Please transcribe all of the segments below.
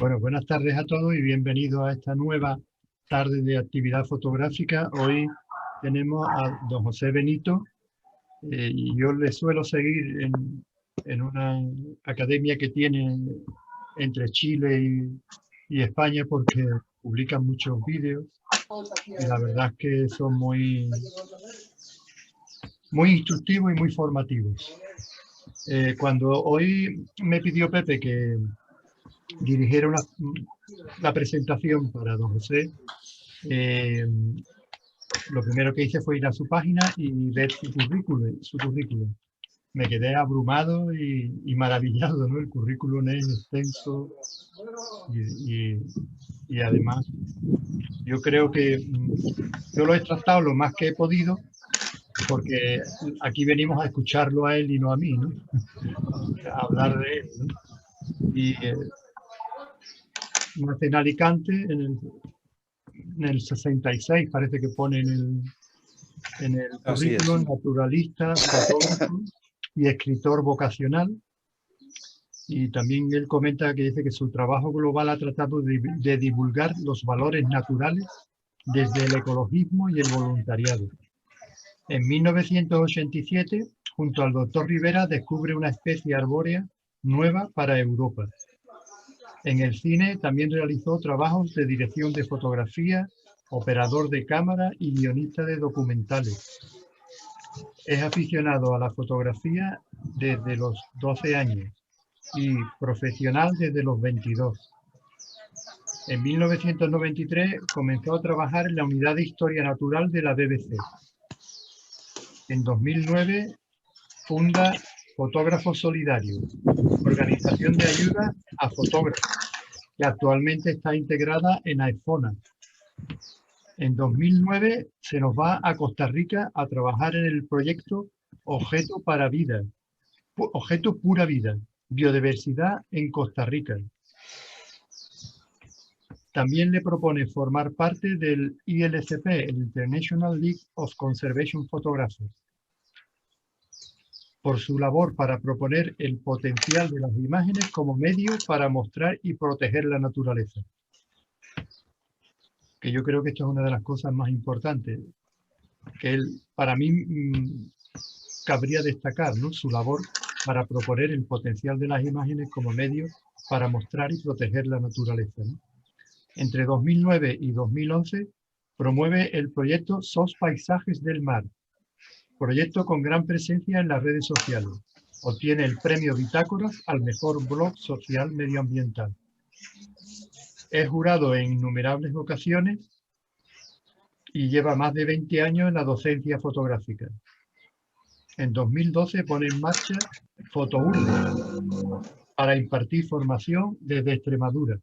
Bueno, buenas tardes a todos y bienvenidos a esta nueva tarde de actividad fotográfica. Hoy tenemos a don José Benito y yo le suelo seguir en una academia que tiene entre Chile y España porque publican muchos vídeos y la verdad es que son muy instructivos y muy formativos. Cuando hoy me pidió Pepe que dirigiera la presentación para don José, lo primero que hice fue ir a su página y ver su currículum. Me quedé abrumado y maravillado, ¿no? El currículum es extenso y además yo creo que yo lo he tratado lo más que he podido porque aquí venimos a escucharlo a él y no a mí, ¿no? A hablar de él, ¿no? Y nace en Alicante en el 66, parece que pone en el currículum, naturalista, fotógrafo y escritor vocacional. Y también él comenta que dice que su trabajo global ha tratado de divulgar los valores naturales desde el ecologismo y el voluntariado. En 1987, junto al doctor Rivera, descubre una especie arbórea nueva para Europa. En el cine también realizó trabajos de dirección de fotografía, operador de cámara y guionista de documentales. Es aficionado a la fotografía desde los 12 años y profesional desde los 22. En 1993 comenzó a trabajar en la Unidad de Historia Natural de la BBC. En 2009 funda Fotógrafos Solidarios, organización de ayuda a fotógrafos, que actualmente está integrada en AEFONA. En 2009 se nos va a Costa Rica a trabajar en el proyecto Objeto Pura Vida, biodiversidad en Costa Rica. También le propone formar parte del ILCP, el International League of Conservation Photographers, por su labor para proponer el potencial de las imágenes como medio para mostrar y proteger la naturaleza. Que yo creo que esto es una de las cosas más importantes, que él, para mí, cabría destacar, ¿no? Su labor para proponer el potencial de las imágenes como medio para mostrar y proteger la naturaleza, ¿no? Entre 2009 y 2011 promueve el proyecto SOS Paisajes del Mar, proyecto con gran presencia en las redes sociales. Obtiene el premio Bitácoras al mejor blog social medioambiental. Es jurado en innumerables ocasiones y lleva más de 20 años en la docencia fotográfica. En 2012 pone en marcha Fotourbe para impartir formación desde Extremadura.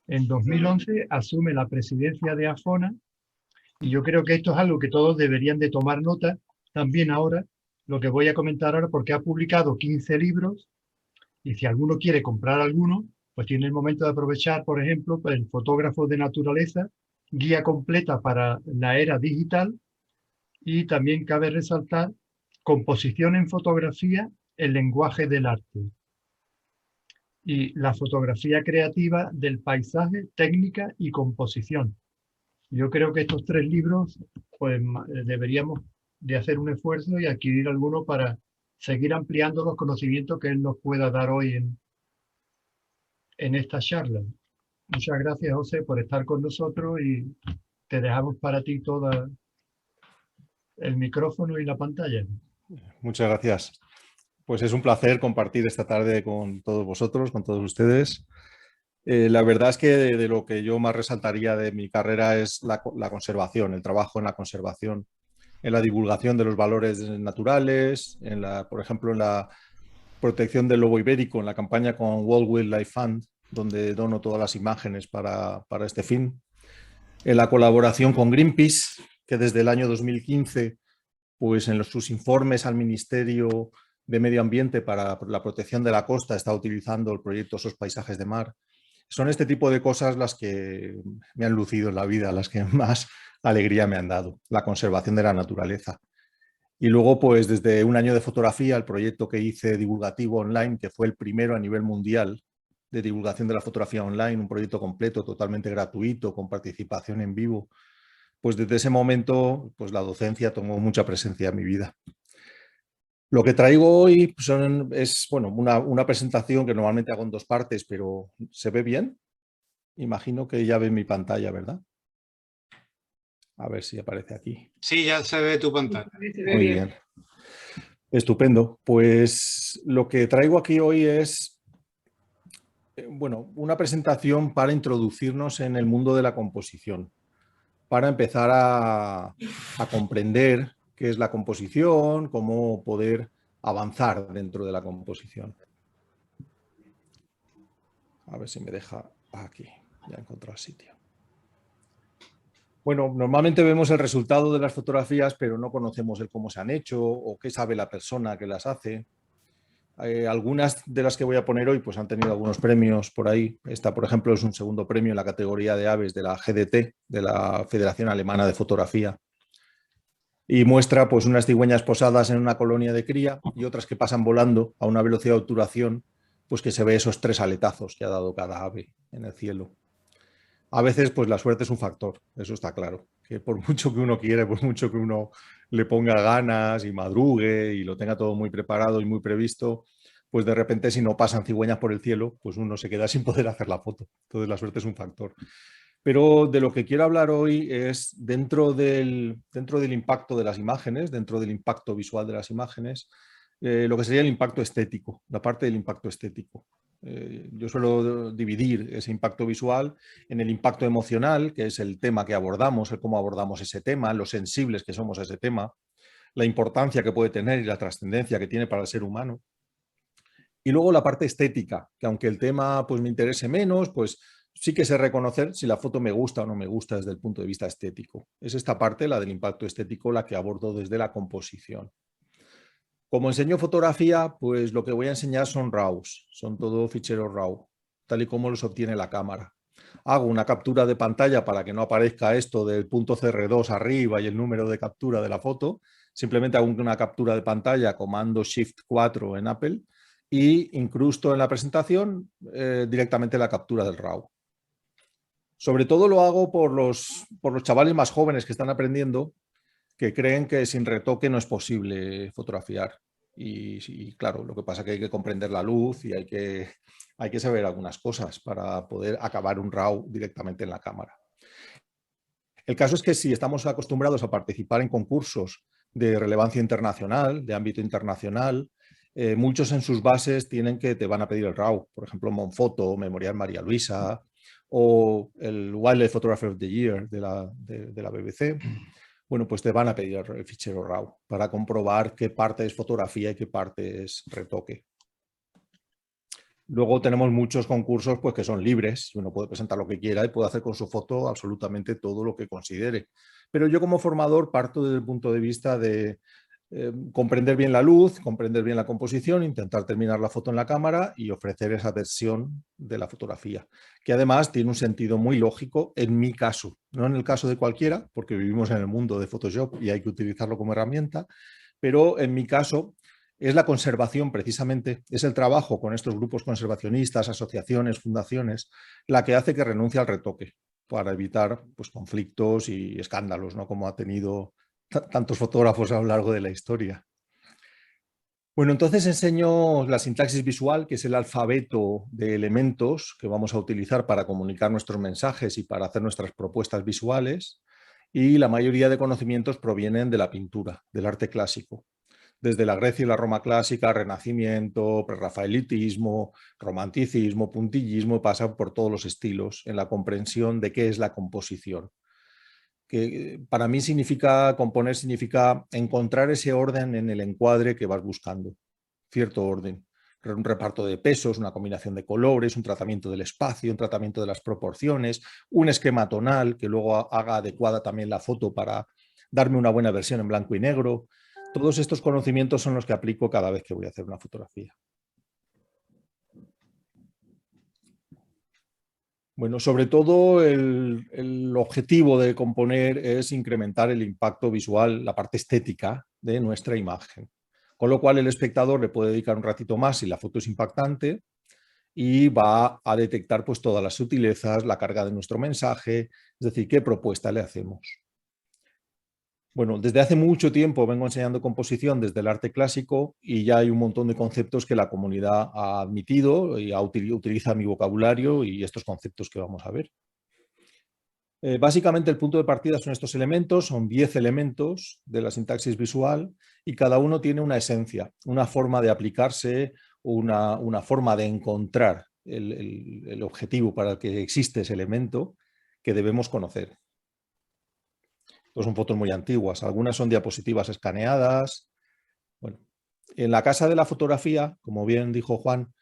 En 2011 asume la presidencia de AFONA y yo creo que esto es algo que todos deberían de tomar nota también ahora, lo que voy a comentar ahora, porque ha publicado 15 libros y si alguno quiere comprar alguno, pues tiene el momento de aprovechar, por ejemplo, el Fotógrafo de Naturaleza, guía completa para la era digital, y también cabe resaltar Composición en fotografía, el lenguaje del arte, y la fotografía creativa del paisaje, técnica y composición. Yo creo que estos 3 libros, pues deberíamos de hacer un esfuerzo y adquirir alguno para seguir ampliando los conocimientos que él nos pueda dar hoy en esta charla. Muchas gracias, José, por estar con nosotros y te dejamos para ti todo el micrófono y la pantalla. Muchas gracias. Pues es un placer compartir esta tarde con todos vosotros, con todos ustedes. La verdad es que de lo que yo más resaltaría de mi carrera es la conservación, el trabajo en la conservación, en la divulgación de los valores naturales, por ejemplo, en la protección del lobo ibérico, en la campaña con World Wildlife Fund, donde dono todas las imágenes para este fin. En la colaboración con Greenpeace, que desde el año 2015, pues en sus informes al Ministerio de Medio Ambiente para la protección de la costa está utilizando el proyecto SOS Paisajes de Mar. Son este tipo de cosas las que me han lucido en la vida, las que más alegría me han dado, la conservación de la naturaleza. Y luego, pues desde un año de fotografía, el proyecto que hice divulgativo online, que fue el primero a nivel mundial de divulgación de la fotografía online, un proyecto completo, totalmente gratuito, con participación en vivo, pues desde ese momento pues la docencia tomó mucha presencia en mi vida. Lo que traigo hoy es bueno, una presentación que normalmente hago en 2 partes, pero ¿se ve bien? Imagino que ya ven mi pantalla, ¿verdad? A ver si aparece aquí. Sí, ya se ve tu pantalla. Muy bien. Estupendo. Pues lo que traigo aquí hoy es bueno, una presentación para introducirnos en el mundo de la composición, para empezar a comprender qué es la composición, cómo poder avanzar dentro de la composición. A ver si me deja aquí, ya he encontrado el sitio. Bueno, normalmente vemos el resultado de las fotografías, pero no conocemos el cómo se han hecho o qué sabe la persona que las hace. Algunas de las que voy a poner hoy pues han tenido algunos premios por ahí. Esta, por ejemplo, es un segundo premio en la categoría de aves de la GDT, de la Federación Alemana de Fotografía. Y muestra pues unas cigüeñas posadas en una colonia de cría y otras que pasan volando a una velocidad de obturación, pues que se ve esos 3 aletazos que ha dado cada ave en el cielo. A veces pues la suerte es un factor, eso está claro, que por mucho que uno quiera, por mucho que uno le ponga ganas y madrugue y lo tenga todo muy preparado y muy previsto, pues de repente si no pasan cigüeñas por el cielo, pues uno se queda sin poder hacer la foto. Entonces la suerte es un factor. Pero de lo que quiero hablar hoy es dentro del impacto de las imágenes, dentro del impacto visual de las imágenes, lo que sería el impacto estético, la parte del impacto estético. Yo suelo dividir ese impacto visual en el impacto emocional, que es el tema que abordamos, el cómo abordamos ese tema, lo sensibles que somos a ese tema, la importancia que puede tener y la trascendencia que tiene para el ser humano. Y luego la parte estética, que aunque el tema pues, me interese menos, pues sí que sé reconocer si la foto me gusta o no me gusta desde el punto de vista estético. Es esta parte, la del impacto estético, la que abordo desde la composición. Como enseño fotografía, pues lo que voy a enseñar son RAWs, son todo ficheros RAW, tal y como los obtiene la cámara. Hago una captura de pantalla para que no aparezca esto del punto CR2 arriba y el número de captura de la foto. Simplemente hago una captura de pantalla, comando Shift 4 en Apple, y incrusto en la presentación directamente la captura del RAW. Sobre todo lo hago por los chavales más jóvenes que están aprendiendo, que creen que sin retoque no es posible fotografiar. Y claro, lo que pasa es que hay que comprender la luz y hay que saber algunas cosas para poder acabar un RAW directamente en la cámara. El caso es que si estamos acostumbrados a participar en concursos de relevancia internacional, de ámbito internacional, muchos en sus bases te van a pedir el RAW. Por ejemplo, Monfoto, Memorial María Luisa o el Wildlife Photographer of the Year de la BBC. Bueno, pues te van a pedir el fichero RAW para comprobar qué parte es fotografía y qué parte es retoque. Luego tenemos muchos concursos pues, que son libres, uno puede presentar lo que quiera y puede hacer con su foto absolutamente todo lo que considere. Pero yo como formador parto desde el punto de vista de comprender bien la luz, comprender bien la composición, intentar terminar la foto en la cámara y ofrecer esa versión de la fotografía, que además tiene un sentido muy lógico en mi caso, no en el caso de cualquiera, porque vivimos en el mundo de Photoshop y hay que utilizarlo como herramienta, pero en mi caso es la conservación precisamente, es el trabajo con estos grupos conservacionistas, asociaciones, fundaciones, la que hace que renuncie al retoque para evitar pues, conflictos y escándalos, ¿no? Como ha tenido tantos fotógrafos a lo largo de la historia. Bueno, entonces enseño la sintaxis visual, que es el alfabeto de elementos que vamos a utilizar para comunicar nuestros mensajes y para hacer nuestras propuestas visuales, y la mayoría de conocimientos provienen de la pintura, del arte clásico. Desde la Grecia y la Roma clásica, Renacimiento, prerrafaelitismo, romanticismo, puntillismo, pasan por todos los estilos en la comprensión de qué es la composición. Que para mí componer significa encontrar ese orden en el encuadre que vas buscando, cierto orden, un reparto de pesos, una combinación de colores, un tratamiento del espacio, un tratamiento de las proporciones, un esquema tonal que luego haga adecuada también la foto para darme una buena versión en blanco y negro. Todos estos conocimientos son los que aplico cada vez que voy a hacer una fotografía. Bueno, sobre todo el objetivo de componer es incrementar el impacto visual, la parte estética de nuestra imagen. Con lo cual el espectador le puede dedicar un ratito más si la foto es impactante y va a detectar pues, todas las sutilezas, la carga de nuestro mensaje, es decir, qué propuesta le hacemos. Bueno, desde hace mucho tiempo vengo enseñando composición desde el arte clásico y ya hay un montón de conceptos que la comunidad ha admitido y utiliza mi vocabulario y estos conceptos que vamos a ver. Básicamente el punto de partida son estos elementos, son 10 elementos de la sintaxis visual y cada uno tiene una esencia, una forma de aplicarse, una forma de encontrar el objetivo para el que existe ese elemento que debemos conocer. Pues son fotos muy antiguas, algunas son diapositivas escaneadas. Bueno, en la casa de la fotografía, como bien dijo Juan,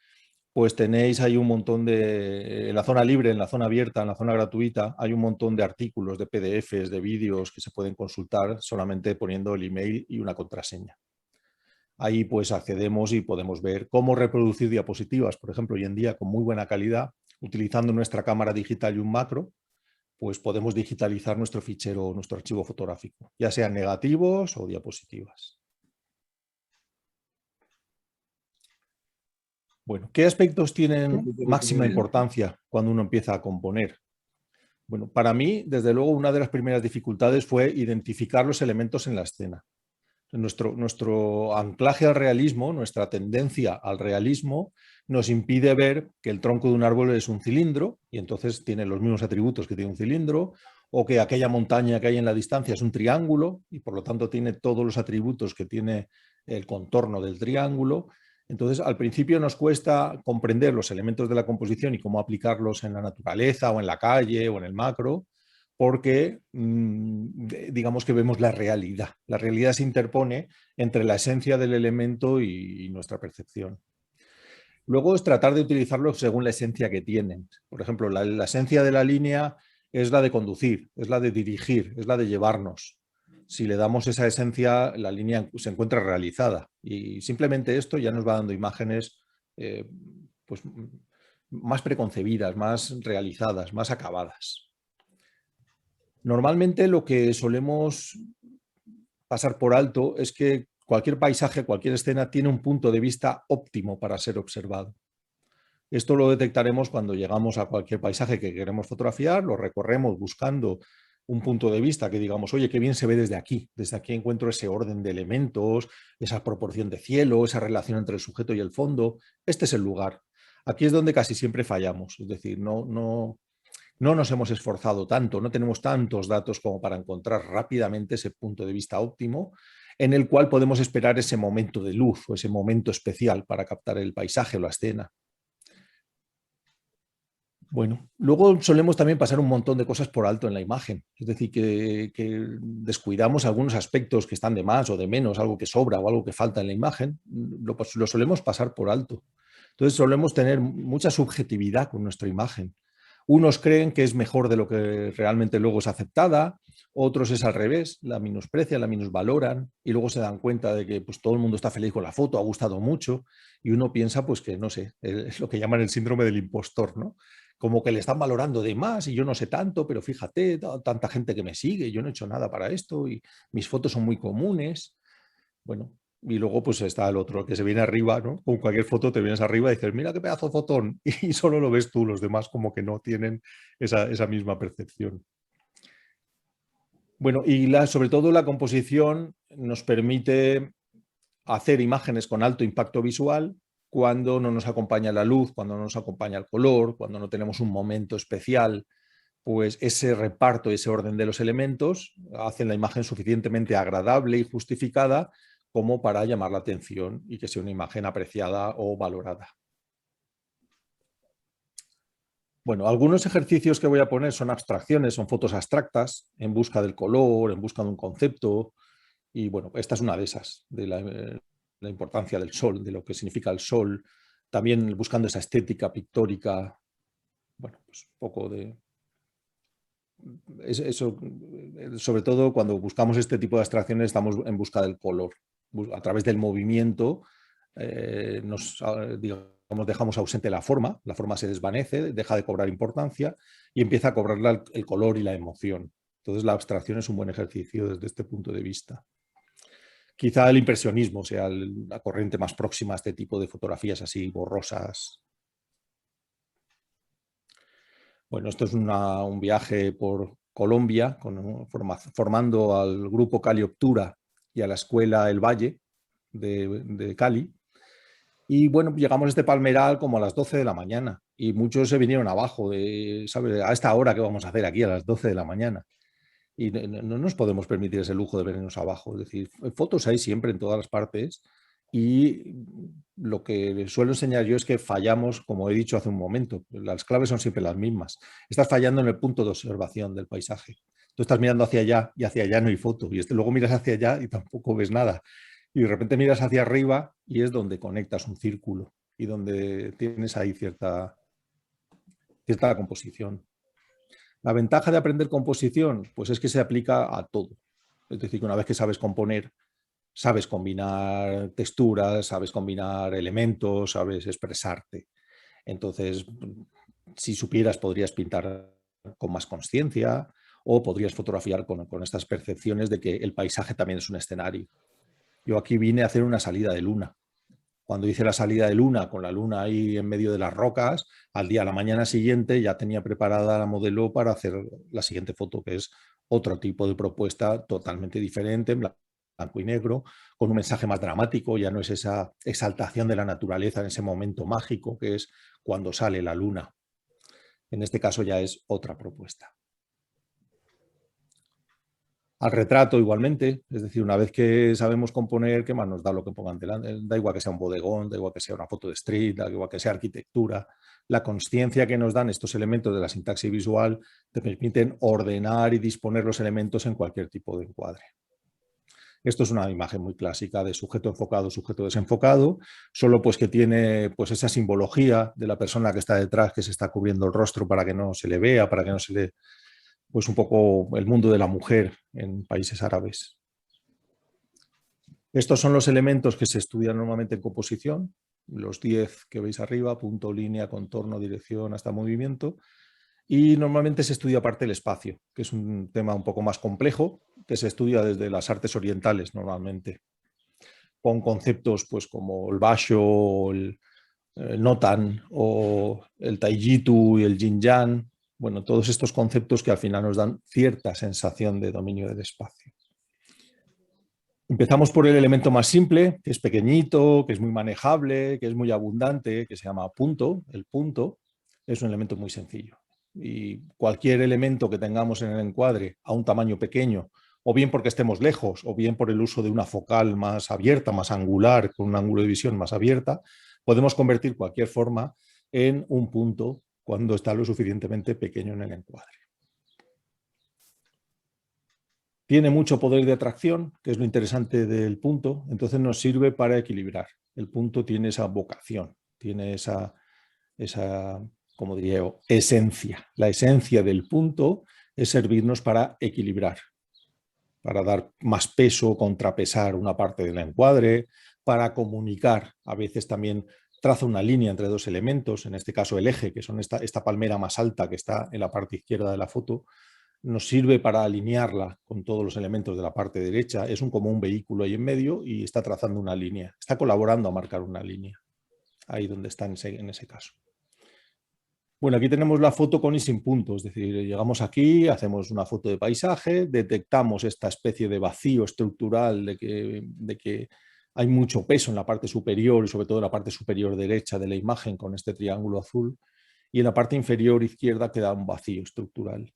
pues tenéis ahí un montón de, en la zona libre, en la zona abierta, en la zona gratuita, hay un montón de artículos, de PDFs, de vídeos que se pueden consultar solamente poniendo el email y una contraseña. Ahí pues accedemos y podemos ver cómo reproducir diapositivas, por ejemplo, hoy en día con muy buena calidad, utilizando nuestra cámara digital y un macro, pues podemos digitalizar nuestro fichero, nuestro archivo fotográfico, ya sean negativos o diapositivas. Bueno, ¿qué aspectos tienen máxima importancia cuando uno empieza a componer? Bueno, para mí, desde luego, una de las primeras dificultades fue identificar los elementos en la escena. Nuestro anclaje al realismo, nuestra tendencia al realismo, nos impide ver que el tronco de un árbol es un cilindro y entonces tiene los mismos atributos que tiene un cilindro, o que aquella montaña que hay en la distancia es un triángulo y por lo tanto tiene todos los atributos que tiene el contorno del triángulo. Entonces, al principio nos cuesta comprender los elementos de la composición y cómo aplicarlos en la naturaleza o en la calle o en el macro, porque digamos que vemos la realidad. La realidad se interpone entre la esencia del elemento y nuestra percepción. Luego es tratar de utilizarlos según la esencia que tienen. Por ejemplo, la esencia de la línea es la de conducir, es la de dirigir, es la de llevarnos. Si le damos esa esencia, la línea se encuentra realizada. Y simplemente esto ya nos va dando imágenes pues, más preconcebidas, más realizadas, más acabadas. Normalmente lo que solemos pasar por alto es que cualquier paisaje, cualquier escena tiene un punto de vista óptimo para ser observado. Esto lo detectaremos cuando llegamos a cualquier paisaje que queremos fotografiar, lo recorremos buscando un punto de vista que digamos, oye, qué bien se ve desde aquí encuentro ese orden de elementos, esa proporción de cielo, esa relación entre el sujeto y el fondo. Este es el lugar. Aquí es donde casi siempre fallamos, es decir, no nos hemos esforzado tanto, no tenemos tantos datos como para encontrar rápidamente ese punto de vista óptimo en el cual podemos esperar ese momento de luz o ese momento especial para captar el paisaje o la escena. Bueno, luego solemos también pasar un montón de cosas por alto en la imagen, es decir, que descuidamos algunos aspectos que están de más o de menos, algo que sobra o algo que falta en la imagen, lo solemos pasar por alto. Entonces solemos tener mucha subjetividad con nuestra imagen. Unos creen que es mejor de lo que realmente luego es aceptada, otros es al revés, la menosprecian, la minusvaloran y luego se dan cuenta de que pues, todo el mundo está feliz con la foto, ha gustado mucho y uno piensa pues que, no sé, es lo que llaman el síndrome del impostor, ¿no? Como que le están valorando de más y yo no sé tanto, pero fíjate, tanta gente que me sigue, yo no he hecho nada para esto y mis fotos son muy comunes. Bueno, y luego pues está el otro que se viene arriba, ¿no? Con cualquier foto te vienes arriba y dices, mira qué pedazo de fotón, y solo lo ves tú, los demás como que no tienen esa misma percepción. Bueno, y sobre todo la composición nos permite hacer imágenes con alto impacto visual cuando no nos acompaña la luz, cuando no nos acompaña el color, cuando no tenemos un momento especial, pues ese reparto, ese orden de los elementos hacen la imagen suficientemente agradable y justificada como para llamar la atención y que sea una imagen apreciada o valorada. Bueno, algunos ejercicios que voy a poner son abstracciones, son fotos abstractas, en busca del color, en busca de un concepto, y bueno, esta es una de esas, de la importancia del sol, de lo que significa el sol, también buscando esa estética pictórica, bueno, pues un poco de... Eso, sobre todo cuando buscamos este tipo de abstracciones estamos en busca del color, a través del movimiento digamos, dejamos ausente la forma se desvanece, deja de cobrar importancia y empieza a cobrarla el color y la emoción. Entonces la abstracción es un buen ejercicio desde este punto de vista. Quizá el impresionismo sea la corriente más próxima a este tipo de fotografías así borrosas. Bueno, esto es un viaje por Colombia, formando al grupo Calioptura y a la escuela El Valle de Cali. Y bueno, llegamos a este palmeral como a las 12 de la mañana y muchos se vinieron abajo, ¿sabes? A esta hora, ¿qué vamos a hacer aquí a las 12 de la mañana? Y no nos podemos permitir ese lujo de venirnos abajo. Es decir, fotos hay siempre en todas las partes y lo que suelo enseñar yo es que fallamos, como he dicho hace un momento, las claves son siempre las mismas. Estás fallando en el punto de observación del paisaje. Tú estás mirando hacia allá y hacia allá no hay foto y luego miras hacia allá y tampoco ves nada. Y de repente miras hacia arriba y es donde conectas un círculo y donde tienes ahí cierta composición. La ventaja de aprender composición, pues es que se aplica a todo. Es decir, que una vez que sabes componer, sabes combinar texturas, sabes combinar elementos, sabes expresarte. Entonces, si supieras, podrías pintar con más consciencia o podrías fotografiar con estas percepciones de que el paisaje también es un escenario. Yo aquí vine a hacer una salida de luna. Cuando hice la salida de luna, con la luna ahí en medio de las rocas, al día, a la mañana siguiente, ya tenía preparada la modelo para hacer la siguiente foto, que es otro tipo de propuesta totalmente diferente, en blanco y negro, con un mensaje más dramático. Ya no es esa exaltación de la naturaleza en ese momento mágico que es cuando sale la luna. En este caso ya es otra propuesta. Al retrato igualmente, es decir, una vez que sabemos componer, ¿qué más nos da lo que pongan delante? Da igual que sea un bodegón, da igual que sea una foto de street, da igual que sea arquitectura. La consciencia que nos dan estos elementos de la sintaxis visual te permiten ordenar y disponer los elementos en cualquier tipo de encuadre. Esto es una imagen muy clásica de sujeto enfocado, sujeto desenfocado, solo pues que tiene pues esa simbología de la persona que está detrás, que se está cubriendo el rostro para que no se le vea, para que no se le... pues un poco el mundo de la mujer en países árabes. Estos son los elementos que se estudian normalmente en composición, los 10 que veis arriba, punto, línea, contorno, dirección, hasta movimiento, y normalmente se estudia aparte el espacio, que es un tema un poco más complejo, que se estudia desde las artes orientales normalmente, con conceptos pues como el basho, el notan o el taijitu y el yin-yang. Bueno, todos estos conceptos que al final nos dan cierta sensación de dominio del espacio. Empezamos por el elemento más simple, que es pequeñito, que es muy manejable, que es muy abundante, que se llama punto. El punto es un elemento muy sencillo. Y cualquier elemento que tengamos en el encuadre a un tamaño pequeño, o bien porque estemos lejos, o bien por el uso de una focal más abierta, más angular, con un ángulo de visión más abierta, podemos convertir cualquier forma en un punto cuando está lo suficientemente pequeño en el encuadre. Tiene mucho poder de atracción, que es lo interesante del punto, entonces nos sirve para equilibrar. El punto tiene esa vocación, tiene esa como diría yo, esencia. La esencia del punto es servirnos para equilibrar, para dar más peso, contrapesar una parte del encuadre, para comunicar. A veces también traza una línea entre dos elementos, en este caso el eje, que son esta palmera más alta que está en la parte izquierda de la foto, nos sirve para alinearla con todos los elementos de la parte derecha. Es como un vehículo ahí en medio y está trazando una línea. Está colaborando a marcar una línea, ahí donde está en ese caso. Bueno, aquí tenemos la foto con y sin punto, es decir, llegamos aquí, hacemos una foto de paisaje, detectamos esta especie de vacío estructural de que hay mucho peso en la parte superior y sobre todo en la parte superior derecha de la imagen con este triángulo azul, y en la parte inferior izquierda queda un vacío estructural.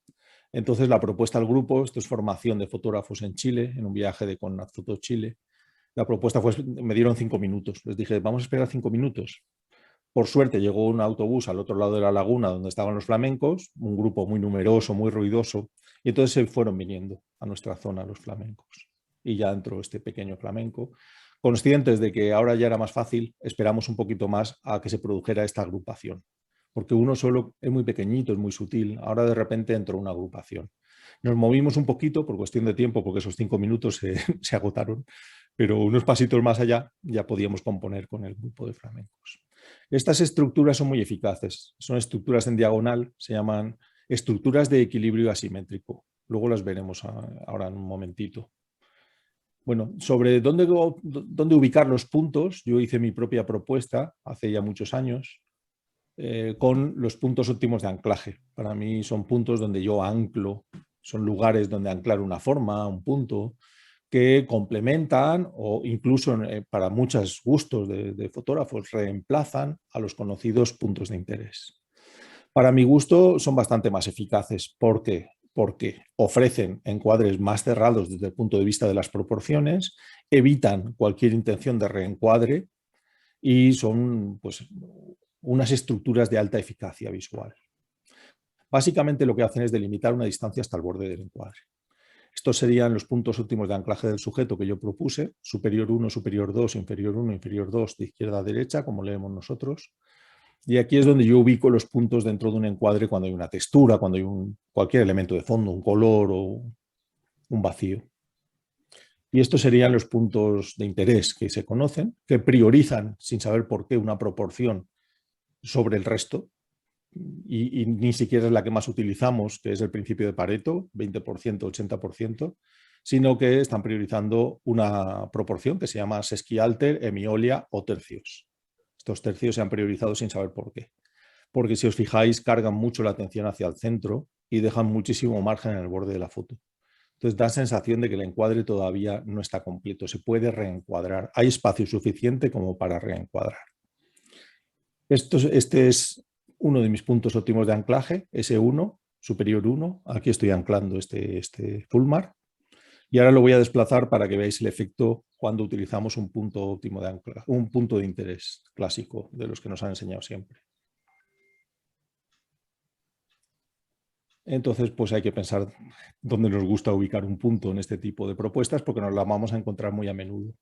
Entonces la propuesta al grupo, esto es formación de fotógrafos en Chile, en un viaje de Connat Photo Chile, la propuesta fue, me dieron 5 minutos, les dije, vamos a esperar 5 minutos. Por suerte llegó un autobús al otro lado de la laguna donde estaban los flamencos, un grupo muy numeroso, muy ruidoso, y entonces se fueron viniendo a nuestra zona los flamencos. Y ya entró este pequeño flamenco. Conscientes de que ahora ya era más fácil, esperamos un poquito más a que se produjera esta agrupación, porque uno solo es muy pequeñito, es muy sutil. Ahora de repente entró una agrupación. Nos movimos un poquito por cuestión de tiempo, porque esos 5 minutos se agotaron, pero unos pasitos más allá ya podíamos componer con el grupo de flamencos. Estas estructuras son muy eficaces, son estructuras en diagonal, se llaman estructuras de equilibrio asimétrico. Luego las veremos ahora en un momentito. Bueno, sobre dónde ubicar los puntos, yo hice mi propia propuesta hace ya muchos años. con los puntos óptimos de anclaje. Para mí son puntos donde yo anclo, son lugares donde anclar una forma, un punto, que complementan o incluso para muchos gustos de fotógrafos reemplazan a los conocidos puntos de interés. Para mi gusto son bastante más eficaces. ¿Por qué? Porque ofrecen encuadres más cerrados desde el punto de vista de las proporciones, evitan cualquier intención de reencuadre y son pues, unas estructuras de alta eficacia visual. Básicamente lo que hacen es delimitar una distancia hasta el borde del encuadre. Estos serían los puntos óptimos de anclaje del sujeto que yo propuse, superior 1, superior 2, inferior 1, inferior 2, de izquierda a derecha, como leemos nosotros. Y aquí es donde yo ubico los puntos dentro de un encuadre cuando hay una textura, cuando hay cualquier elemento de fondo, un color o un vacío. Y estos serían los puntos de interés que se conocen, que priorizan, sin saber por qué, una proporción sobre el resto. Y ni siquiera es la que más utilizamos, que es el principio de Pareto, 20%, 80%, sino que están priorizando una proporción que se llama sesquialter, hemiolia o tercios. Estos tercios se han priorizado sin saber por qué. Porque si os fijáis, cargan mucho la atención hacia el centro y dejan muchísimo margen en el borde de la foto. Entonces da sensación de que el encuadre todavía no está completo, se puede reencuadrar. Hay espacio suficiente como para reencuadrar. Este es uno de mis puntos óptimos de anclaje, S1, superior 1. Aquí estoy anclando este Fulmar. Y ahora lo voy a desplazar para que veáis el efecto cuando utilizamos un punto óptimo de anclaje, un punto de interés clásico de los que nos han enseñado siempre. Entonces, pues hay que pensar dónde nos gusta ubicar un punto en este tipo de propuestas, porque nos la vamos a encontrar muy a menudo.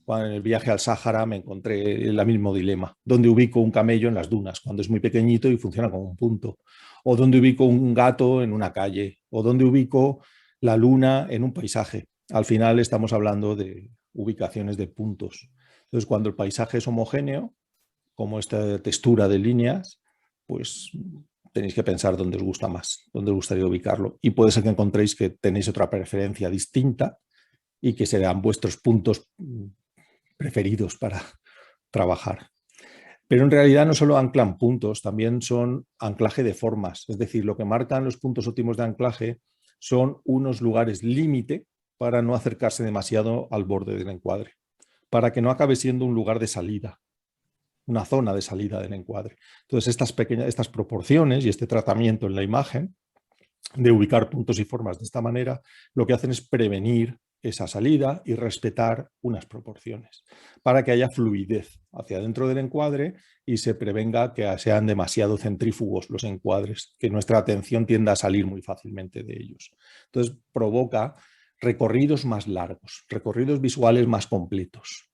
Cuando en el viaje al Sáhara me encontré el mismo dilema. ¿Dónde ubico un camello en las dunas, cuando es muy pequeñito y funciona como un punto? ¿O dónde ubico un gato en una calle? ¿O dónde ubico la luna en un paisaje? Al final estamos hablando de ubicaciones de puntos. Entonces, cuando el paisaje es homogéneo, como esta textura de líneas, pues tenéis que pensar dónde os gusta más, dónde os gustaría ubicarlo. Y puede ser que encontréis que tenéis otra preferencia distinta y que serán vuestros puntos preferidos para trabajar. Pero en realidad no solo anclan puntos, también son anclaje de formas. Es decir, lo que marcan los puntos óptimos de anclaje son unos lugares límite para no acercarse demasiado al borde del encuadre, para que no acabe siendo un lugar de salida, una zona de salida del encuadre. Entonces, estas proporciones y este tratamiento en la imagen de ubicar puntos y formas de esta manera, lo que hacen es prevenir esa salida y respetar unas proporciones para que haya fluidez hacia dentro del encuadre y se prevenga que sean demasiado centrífugos los encuadres, que nuestra atención tienda a salir muy fácilmente de ellos. Entonces provoca recorridos más largos, recorridos visuales más completos.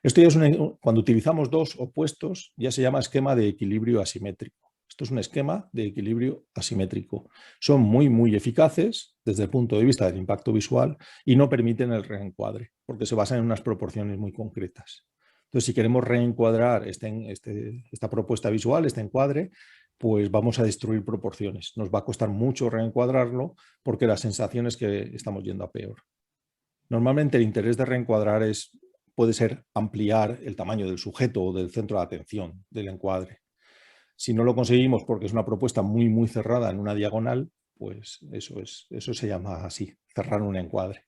Esto ya es cuando utilizamos dos opuestos, ya se llama esquema de equilibrio asimétrico. Esto es un esquema de equilibrio asimétrico. Son muy eficaces desde el punto de vista del impacto visual y no permiten el reencuadre, porque se basan en unas proporciones muy concretas. Entonces, si queremos reencuadrar esta propuesta visual, este encuadre, pues vamos a destruir proporciones. Nos va a costar mucho reencuadrarlo porque la sensación es que estamos yendo a peor. Normalmente el interés de reencuadrar puede ser ampliar el tamaño del sujeto o del centro de atención del encuadre. Si no lo conseguimos porque es una propuesta muy cerrada en una diagonal, pues eso se llama así, cerrar un encuadre.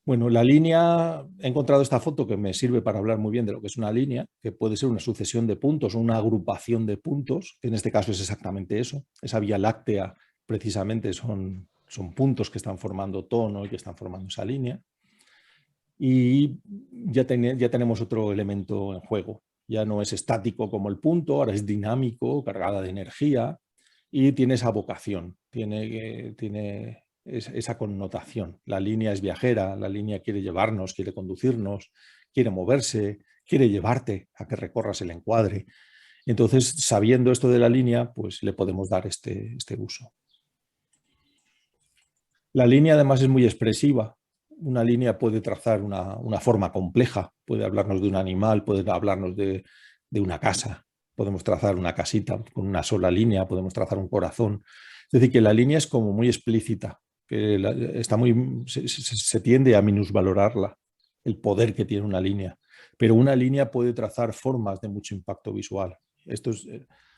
Bueno, la línea, he encontrado esta foto que me sirve para hablar muy bien de lo que es una línea, que puede ser una sucesión de puntos o una agrupación de puntos, que en este caso es exactamente eso. Esa vía láctea precisamente son puntos que están formando tono y que están formando esa línea. Y ya tenemos otro elemento en juego. Ya no es estático como el punto, ahora es dinámico, cargada de energía y tiene esa vocación, tiene esa connotación. La línea es viajera, la línea quiere llevarnos, quiere conducirnos, quiere moverse, quiere llevarte a que recorras el encuadre. Entonces, sabiendo esto de la línea, pues le podemos dar este uso. La línea además es muy expresiva. Una línea puede trazar una forma compleja, puede hablarnos de un animal, puede hablarnos de una casa, podemos trazar una casita con una sola línea, podemos trazar un corazón. Es decir, que la línea es como muy explícita, que se tiende a minusvalorarla, el poder que tiene una línea, pero una línea puede trazar formas de mucho impacto visual Esto es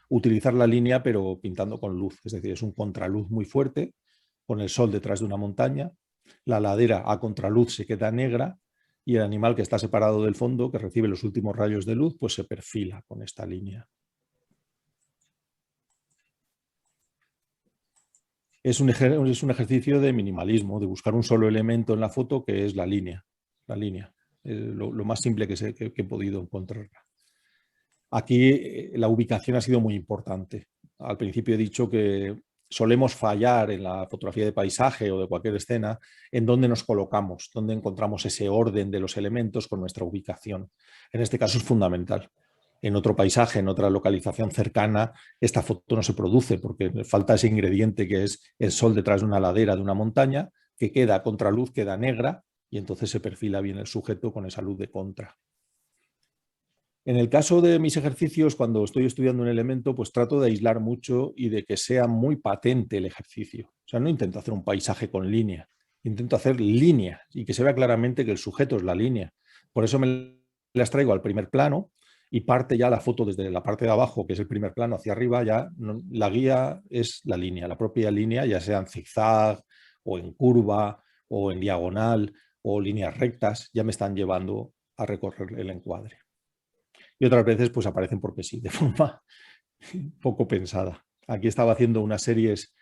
utilizar la línea pero pintando con luz, es decir, es un contraluz muy fuerte, con el sol detrás de una montaña, la ladera a contraluz se queda negra y el animal que está separado del fondo, que recibe los últimos rayos de luz, pues se perfila con esta línea. Es un ejercicio de minimalismo, de buscar un solo elemento en la foto que es la línea. Lo más simple que he podido encontrar. Aquí la ubicación ha sido muy importante. Al principio he dicho que solemos fallar en la fotografía de paisaje o de cualquier escena en dónde nos colocamos, dónde encontramos ese orden de los elementos con nuestra ubicación. En este caso es fundamental. En otro paisaje, en otra localización cercana, esta foto no se produce porque falta ese ingrediente que es el sol detrás de una ladera de una montaña, que queda a contraluz, queda negra y entonces se perfila bien el sujeto con esa luz de contra. En el caso de mis ejercicios, cuando estoy estudiando un elemento, pues trato de aislar mucho y de que sea muy patente el ejercicio. O sea, no intento hacer un paisaje con línea, intento hacer línea y que se vea claramente que el sujeto es la línea. Por eso me las traigo al primer plano y parte ya la foto desde la parte de abajo, que es el primer plano, hacia arriba, ya la guía es la línea, la propia línea, ya sea en zigzag o en curva o en diagonal o líneas rectas, ya me están llevando a recorrer el encuadre. Y otras veces pues aparecen porque sí, de forma poco pensada. Aquí estaba haciendo unas series,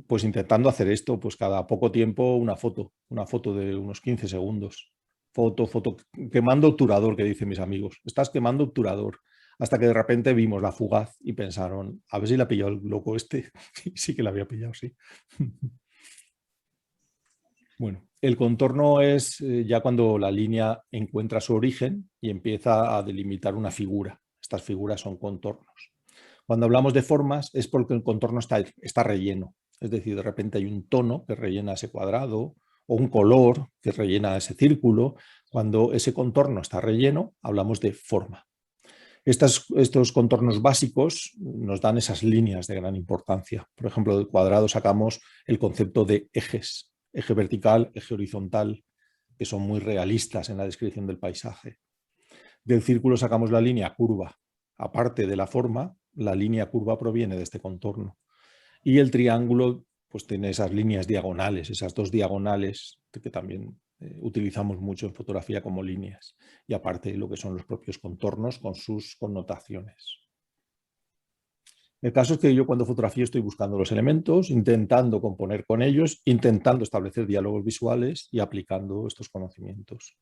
pues intentando hacer esto, pues cada poco tiempo una foto de unos 15 segundos. Foto, quemando obturador, que dicen mis amigos. Estás quemando obturador. Hasta que de repente vimos la fugaz y pensaron, a ver si la ha pillado el loco este. Y sí que la había pillado, sí. Bueno, el contorno es ya cuando la línea encuentra su origen y empieza a delimitar una figura. Estas figuras son contornos. Cuando hablamos de formas es porque el contorno está relleno. Es decir, de repente hay un tono que rellena ese cuadrado o un color que rellena ese círculo. Cuando ese contorno está relleno, hablamos de forma. Estos contornos básicos nos dan esas líneas de gran importancia. Por ejemplo, del cuadrado sacamos el concepto de ejes. Eje vertical, eje horizontal, que son muy realistas en la descripción del paisaje. Del círculo sacamos la línea curva. Aparte de la forma, la línea curva proviene de este contorno. Y el triángulo pues tiene esas líneas diagonales, esas dos diagonales que también utilizamos mucho en fotografía como líneas. Y aparte lo que son los propios contornos con sus connotaciones. El caso es que yo cuando fotografío estoy buscando los elementos, intentando componer con ellos, intentando establecer diálogos visuales y aplicando estos conocimientos.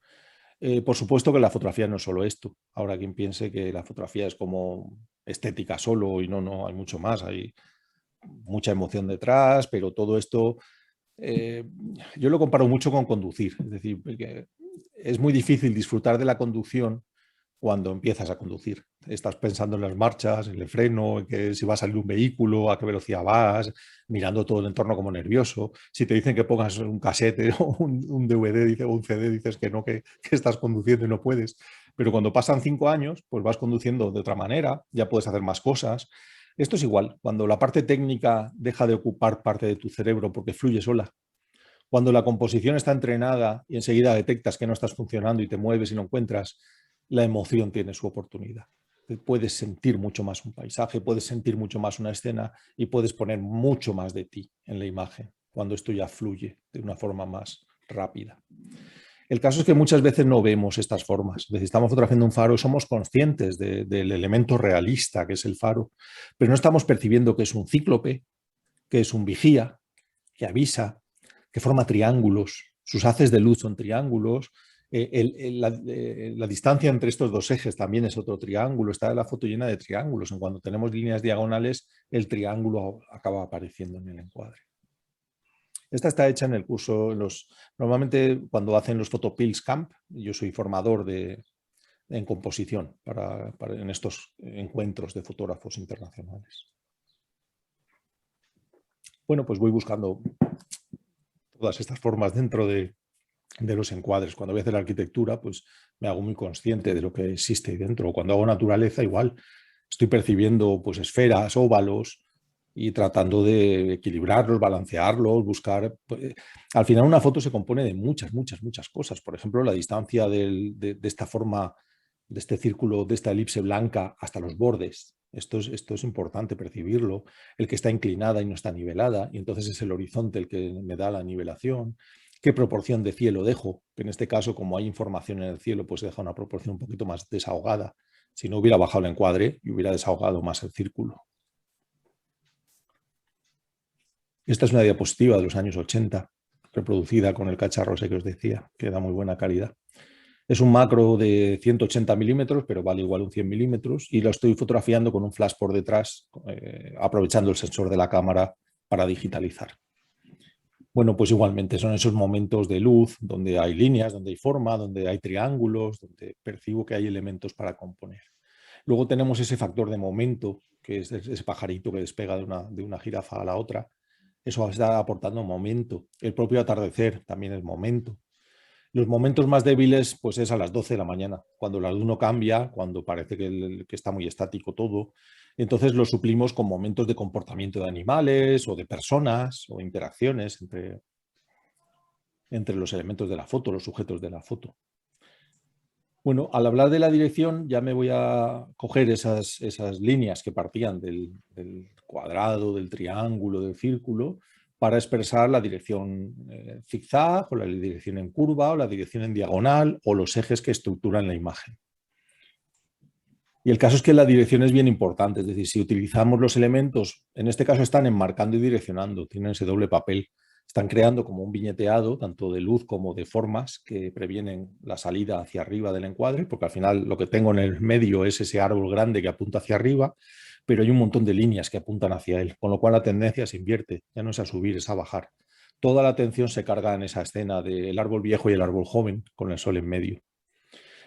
Por supuesto que la fotografía no es solo esto. Ahora quien piense que la fotografía es como estética solo y no, hay mucho más. Hay mucha emoción detrás, pero todo esto yo lo comparo mucho con conducir. Es decir, que es muy difícil disfrutar de la conducción cuando empiezas a conducir. Estás pensando en las marchas, en el freno, en que si va a salir un vehículo, a qué velocidad vas, mirando todo el entorno como nervioso. Si te dicen que pongas un casete o un DVD o un CD, dices que no, que estás conduciendo y no puedes. Pero cuando pasan 5 años, pues vas conduciendo de otra manera, ya puedes hacer más cosas. Esto es igual, cuando la parte técnica deja de ocupar parte de tu cerebro porque fluye sola. Cuando la composición está entrenada y enseguida detectas que no estás funcionando y te mueves y lo encuentras, la emoción tiene su oportunidad. Puedes sentir mucho más un paisaje, puedes sentir mucho más una escena y puedes poner mucho más de ti en la imagen cuando esto ya fluye de una forma más rápida. El caso es que muchas veces no vemos estas formas. Es decir, estamos fotografiando un faro, somos conscientes del elemento realista que es el faro, pero no estamos percibiendo que es un cíclope, que es un vigía, que avisa, que forma triángulos. Sus haces de luz son triángulos. La distancia entre estos dos ejes también es otro triángulo. Está la foto llena de triángulos. En cuando tenemos líneas diagonales, el triángulo acaba apareciendo en el encuadre. Esta está hecha en el curso, normalmente cuando hacen los Photopills Camp, yo soy formador en composición en estos encuentros de fotógrafos internacionales. Bueno, pues voy buscando todas estas formas dentro de los encuadres. Cuando voy a hacer arquitectura, pues me hago muy consciente de lo que existe ahí dentro. Cuando hago naturaleza, igual estoy percibiendo pues esferas, óvalos y tratando de equilibrarlos, balancearlos, buscar... Pues, al final una foto se compone de muchas cosas. Por ejemplo, la distancia de esta forma de este círculo, de esta elipse blanca hasta los bordes. Esto es importante percibirlo. El que está inclinada y no está nivelada, y entonces es el horizonte el que me da la nivelación. ¿Qué proporción de cielo dejo? Que en este caso, como hay información en el cielo, pues deja una proporción un poquito más desahogada. Si no hubiera bajado el encuadre y hubiera desahogado más el círculo. Esta es una diapositiva de los años 80, reproducida con el cacharro ese que os decía, que da muy buena calidad. Es un macro de 180 milímetros, pero vale igual un 100 milímetros, y lo estoy fotografiando con un flash por detrás, aprovechando el sensor de la cámara para digitalizar. Bueno, pues igualmente son esos momentos de luz donde hay líneas, donde hay forma, donde hay triángulos, donde percibo que hay elementos para componer. Luego tenemos ese factor de momento, que es ese pajarito que despega de una jirafa a la otra. Eso está aportando momento. El propio atardecer también es momento. Los momentos más débiles pues es a las 12 de la mañana, cuando la luz no cambia, cuando parece que está muy estático todo. Entonces lo suplimos con momentos de comportamiento de animales o de personas o interacciones entre los elementos de la foto, los sujetos de la foto. Bueno, al hablar de la dirección ya me voy a coger esas líneas que partían del cuadrado, del triángulo, del círculo, para expresar la dirección zigzag, o la dirección en curva, o la dirección en diagonal, o los ejes que estructuran la imagen. Y el caso es que la dirección es bien importante, es decir, si utilizamos los elementos, en este caso están enmarcando y direccionando, tienen ese doble papel. Están creando como un viñeteado, tanto de luz como de formas, que previenen la salida hacia arriba del encuadre, porque al final lo que tengo en el medio es ese árbol grande que apunta hacia arriba, pero hay un montón de líneas que apuntan hacia él, con lo cual la tendencia se invierte, ya no es a subir, es a bajar. Toda la atención se carga en esa escena del árbol viejo y el árbol joven, con el sol en medio.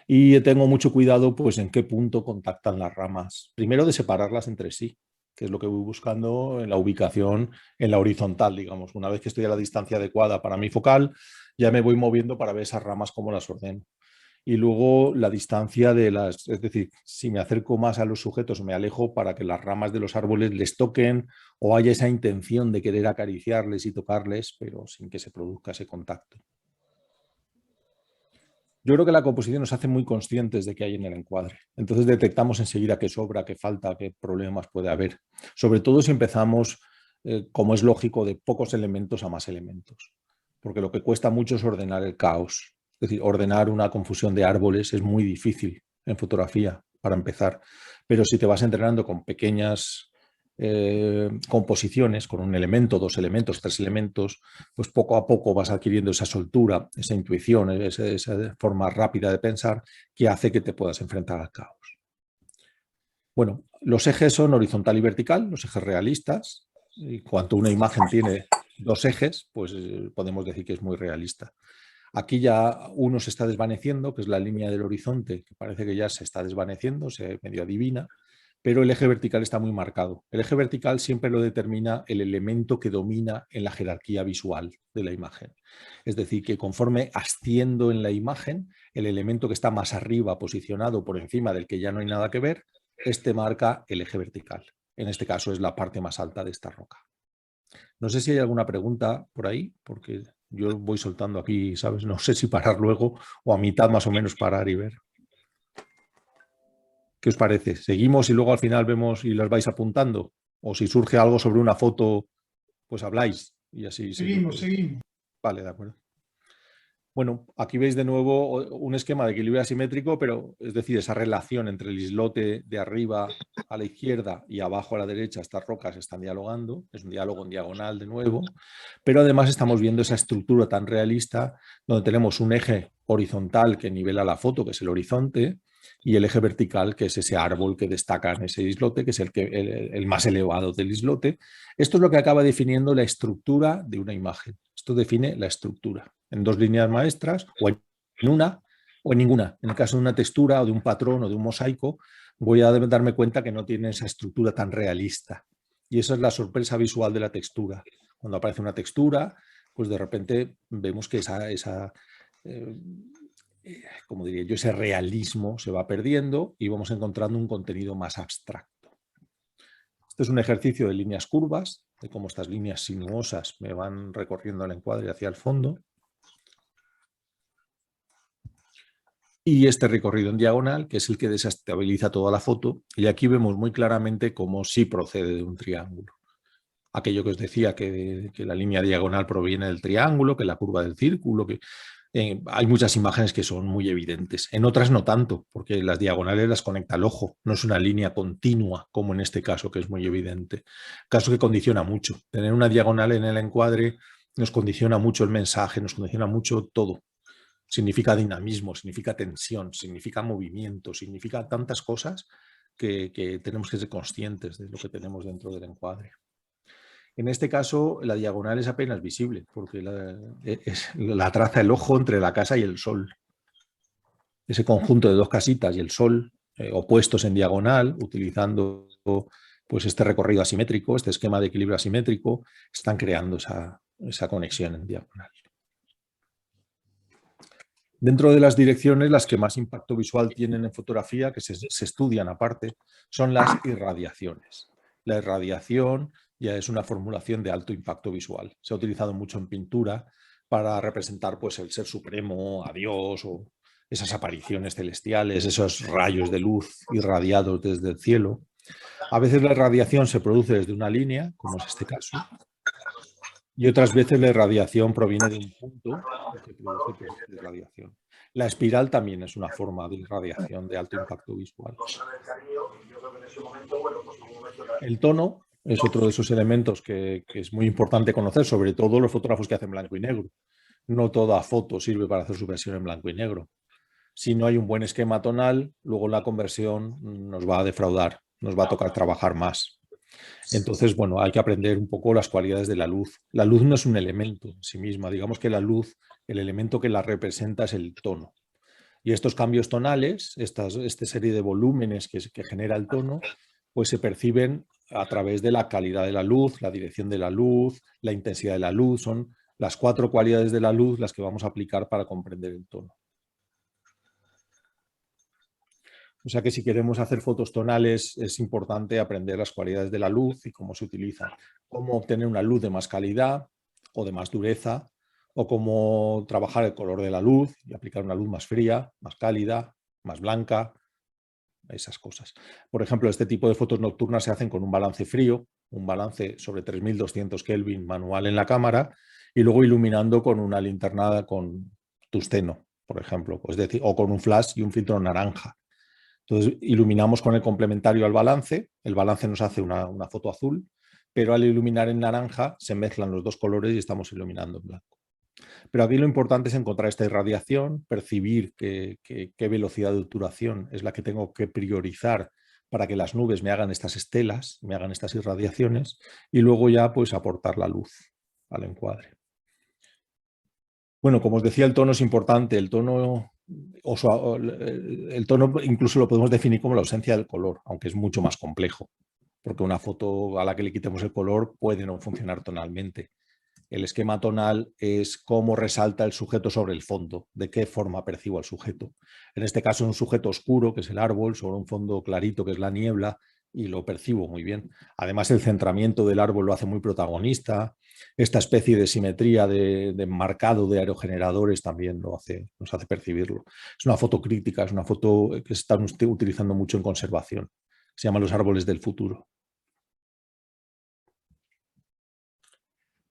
Y tengo mucho cuidado pues en qué punto contactan las ramas. Primero de separarlas entre sí, que es lo que voy buscando en la ubicación en la horizontal, digamos. Una vez que estoy a la distancia adecuada para mi focal, ya me voy moviendo para ver esas ramas cómo las ordeno. Y luego la distancia de las, es decir, si me acerco más a los sujetos o me alejo para que las ramas de los árboles les toquen o haya esa intención de querer acariciarles y tocarles, pero sin que se produzca ese contacto. Yo creo que la composición nos hace muy conscientes de qué hay en el encuadre. Entonces detectamos enseguida qué sobra, qué falta, qué problemas puede haber. Sobre todo si empezamos, como es lógico, de pocos elementos a más elementos. Porque lo que cuesta mucho es ordenar el caos. Es decir, ordenar una confusión de árboles es muy difícil en fotografía, para empezar. Pero si te vas entrenando con pequeñas composiciones, con un elemento, dos elementos, tres elementos, pues poco a poco vas adquiriendo esa soltura, esa intuición, esa forma rápida de pensar que hace que te puedas enfrentar al caos. Bueno, los ejes son horizontal y vertical, los ejes realistas. Y cuando una imagen tiene dos ejes, pues podemos decir que es muy realista. Aquí ya uno se está desvaneciendo, que es la línea del horizonte, que parece que ya se está desvaneciendo, se medio adivina, pero el eje vertical está muy marcado. El eje vertical siempre lo determina el elemento que domina en la jerarquía visual de la imagen. Es decir, que conforme asciendo en la imagen, el elemento que está más arriba, posicionado por encima del que ya no hay nada que ver, este marca el eje vertical. En este caso es la parte más alta de esta roca. No sé si hay alguna pregunta por ahí, porque yo voy soltando aquí, ¿sabes? No sé si parar luego o a mitad más o menos parar y ver. ¿Qué os parece? ¿Seguimos y luego al final vemos y las vais apuntando? O si surge algo sobre una foto, pues habláis y así. Seguimos. Vale, de acuerdo. Bueno, aquí veis de nuevo un esquema de equilibrio asimétrico, pero es decir, esa relación entre el islote de arriba a la izquierda y abajo a la derecha, estas rocas están dialogando, es un diálogo en diagonal de nuevo, pero además estamos viendo esa estructura tan realista donde tenemos un eje horizontal que nivela la foto, que es el horizonte, y el eje vertical, que es ese árbol que destaca en ese islote, que es el más elevado del islote. Esto es lo que acaba definiendo la estructura de una imagen. Esto define la estructura en dos líneas maestras, o en una o en ninguna. En el caso de una textura o de un patrón o de un mosaico, voy a darme cuenta que no tiene esa estructura tan realista. Y esa es la sorpresa visual de la textura. Cuando aparece una textura, pues de repente vemos que como diría yo, ese realismo se va perdiendo y vamos encontrando un contenido más abstracto. Este es un ejercicio de líneas curvas, de cómo estas líneas sinuosas me van recorriendo el encuadre hacia el fondo. y este recorrido en diagonal, que es el que desestabiliza toda la foto, y aquí vemos muy claramente cómo sí procede de un triángulo. Aquello que os decía, que la línea diagonal proviene del triángulo, que la curva del círculo, que hay muchas imágenes que son muy evidentes. En otras no tanto, porque las diagonales las conecta el ojo, no es una línea continua, como en este caso, que es muy evidente. Caso que condiciona mucho. Tener una diagonal en el encuadre nos condiciona mucho el mensaje, nos condiciona mucho todo. Significa dinamismo, significa tensión, significa movimiento, significa tantas cosas que tenemos que ser conscientes de lo que tenemos dentro del encuadre. En este caso, la diagonal es apenas visible, porque la traza el ojo entre la casa y el sol. Ese conjunto de dos casitas y el sol opuestos en diagonal, utilizando pues, este recorrido asimétrico, este esquema de equilibrio asimétrico, están creando esa conexión en diagonal. Dentro de las direcciones, las que más impacto visual tienen en fotografía, que se estudian aparte, son las irradiaciones. La irradiación ya es una formulación de alto impacto visual. Se ha utilizado mucho en pintura para representar pues, el ser supremo, a Dios, o esas apariciones celestiales, esos rayos de luz irradiados desde el cielo. A veces la irradiación se produce desde una línea, como es este caso, y otras veces la irradiación proviene de un punto que produce irradiación. La espiral también es una forma de irradiación de alto impacto visual. El tono es otro de esos elementos que es muy importante conocer, sobre todo los fotógrafos que hacen blanco y negro. No toda foto sirve para hacer su versión en blanco y negro. Si no hay un buen esquema tonal, luego la conversión nos va a defraudar, nos va a tocar trabajar más. Entonces, bueno, hay que aprender un poco las cualidades de la luz. La luz no es un elemento en sí misma. Digamos que la luz, el elemento que la representa es el tono. Y estos cambios tonales, esta serie de volúmenes que genera el tono, pues se perciben a través de la calidad de la luz, la dirección de la luz, la intensidad de la luz. Son las 4 cualidades de la luz las que vamos a aplicar para comprender el tono. O sea que si queremos hacer fotos tonales es importante aprender las cualidades de la luz y cómo se utilizan. Cómo obtener una luz de más calidad o de más dureza, o cómo trabajar el color de la luz y aplicar una luz más fría, más cálida, más blanca, esas cosas. Por ejemplo, este tipo de fotos nocturnas se hacen con un balance frío, un balance sobre 3200 Kelvin manual en la cámara, y luego iluminando con una linterna con tungsteno, por ejemplo, pues o con un flash y un filtro naranja. Entonces iluminamos con el complementario al balance, el balance nos hace una foto azul, pero al iluminar en naranja se mezclan los dos colores y estamos iluminando en blanco. Pero aquí lo importante es encontrar esta irradiación, percibir qué velocidad de obturación es la que tengo que priorizar para que las nubes me hagan estas estelas, me hagan estas irradiaciones, y luego ya pues aportar la luz al encuadre. Bueno, como os decía, el tono es importante. El tono incluso lo podemos definir como la ausencia del color, aunque es mucho más complejo, porque una foto a la que le quitemos el color puede no funcionar tonalmente. El esquema tonal es cómo resalta el sujeto sobre el fondo, de qué forma percibo al sujeto. En este caso, un sujeto oscuro, que es el árbol, sobre un fondo clarito, que es la niebla, y lo percibo muy bien. Además, el centramiento del árbol lo hace muy protagonista. Esta especie de simetría de marcado de aerogeneradores también nos hace percibirlo. Es una foto crítica, es una foto que se está utilizando mucho en conservación. Se llama los árboles del futuro.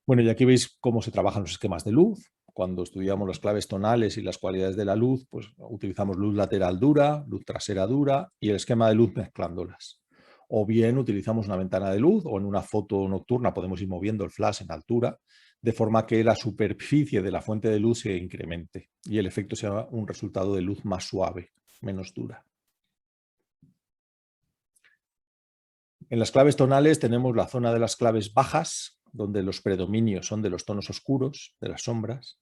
Bueno, y aquí veis cómo se trabajan los esquemas de luz. Cuando estudiamos las claves tonales y las cualidades de la luz, pues utilizamos luz lateral dura, luz trasera dura y el esquema de luz mezclándolas. O bien utilizamos una ventana de luz o en una foto nocturna podemos ir moviendo el flash en altura, de forma que la superficie de la fuente de luz se incremente y el efecto sea un resultado de luz más suave, menos dura. En las claves tonales tenemos la zona de las claves bajas, donde los predominios son de los tonos oscuros, de las sombras,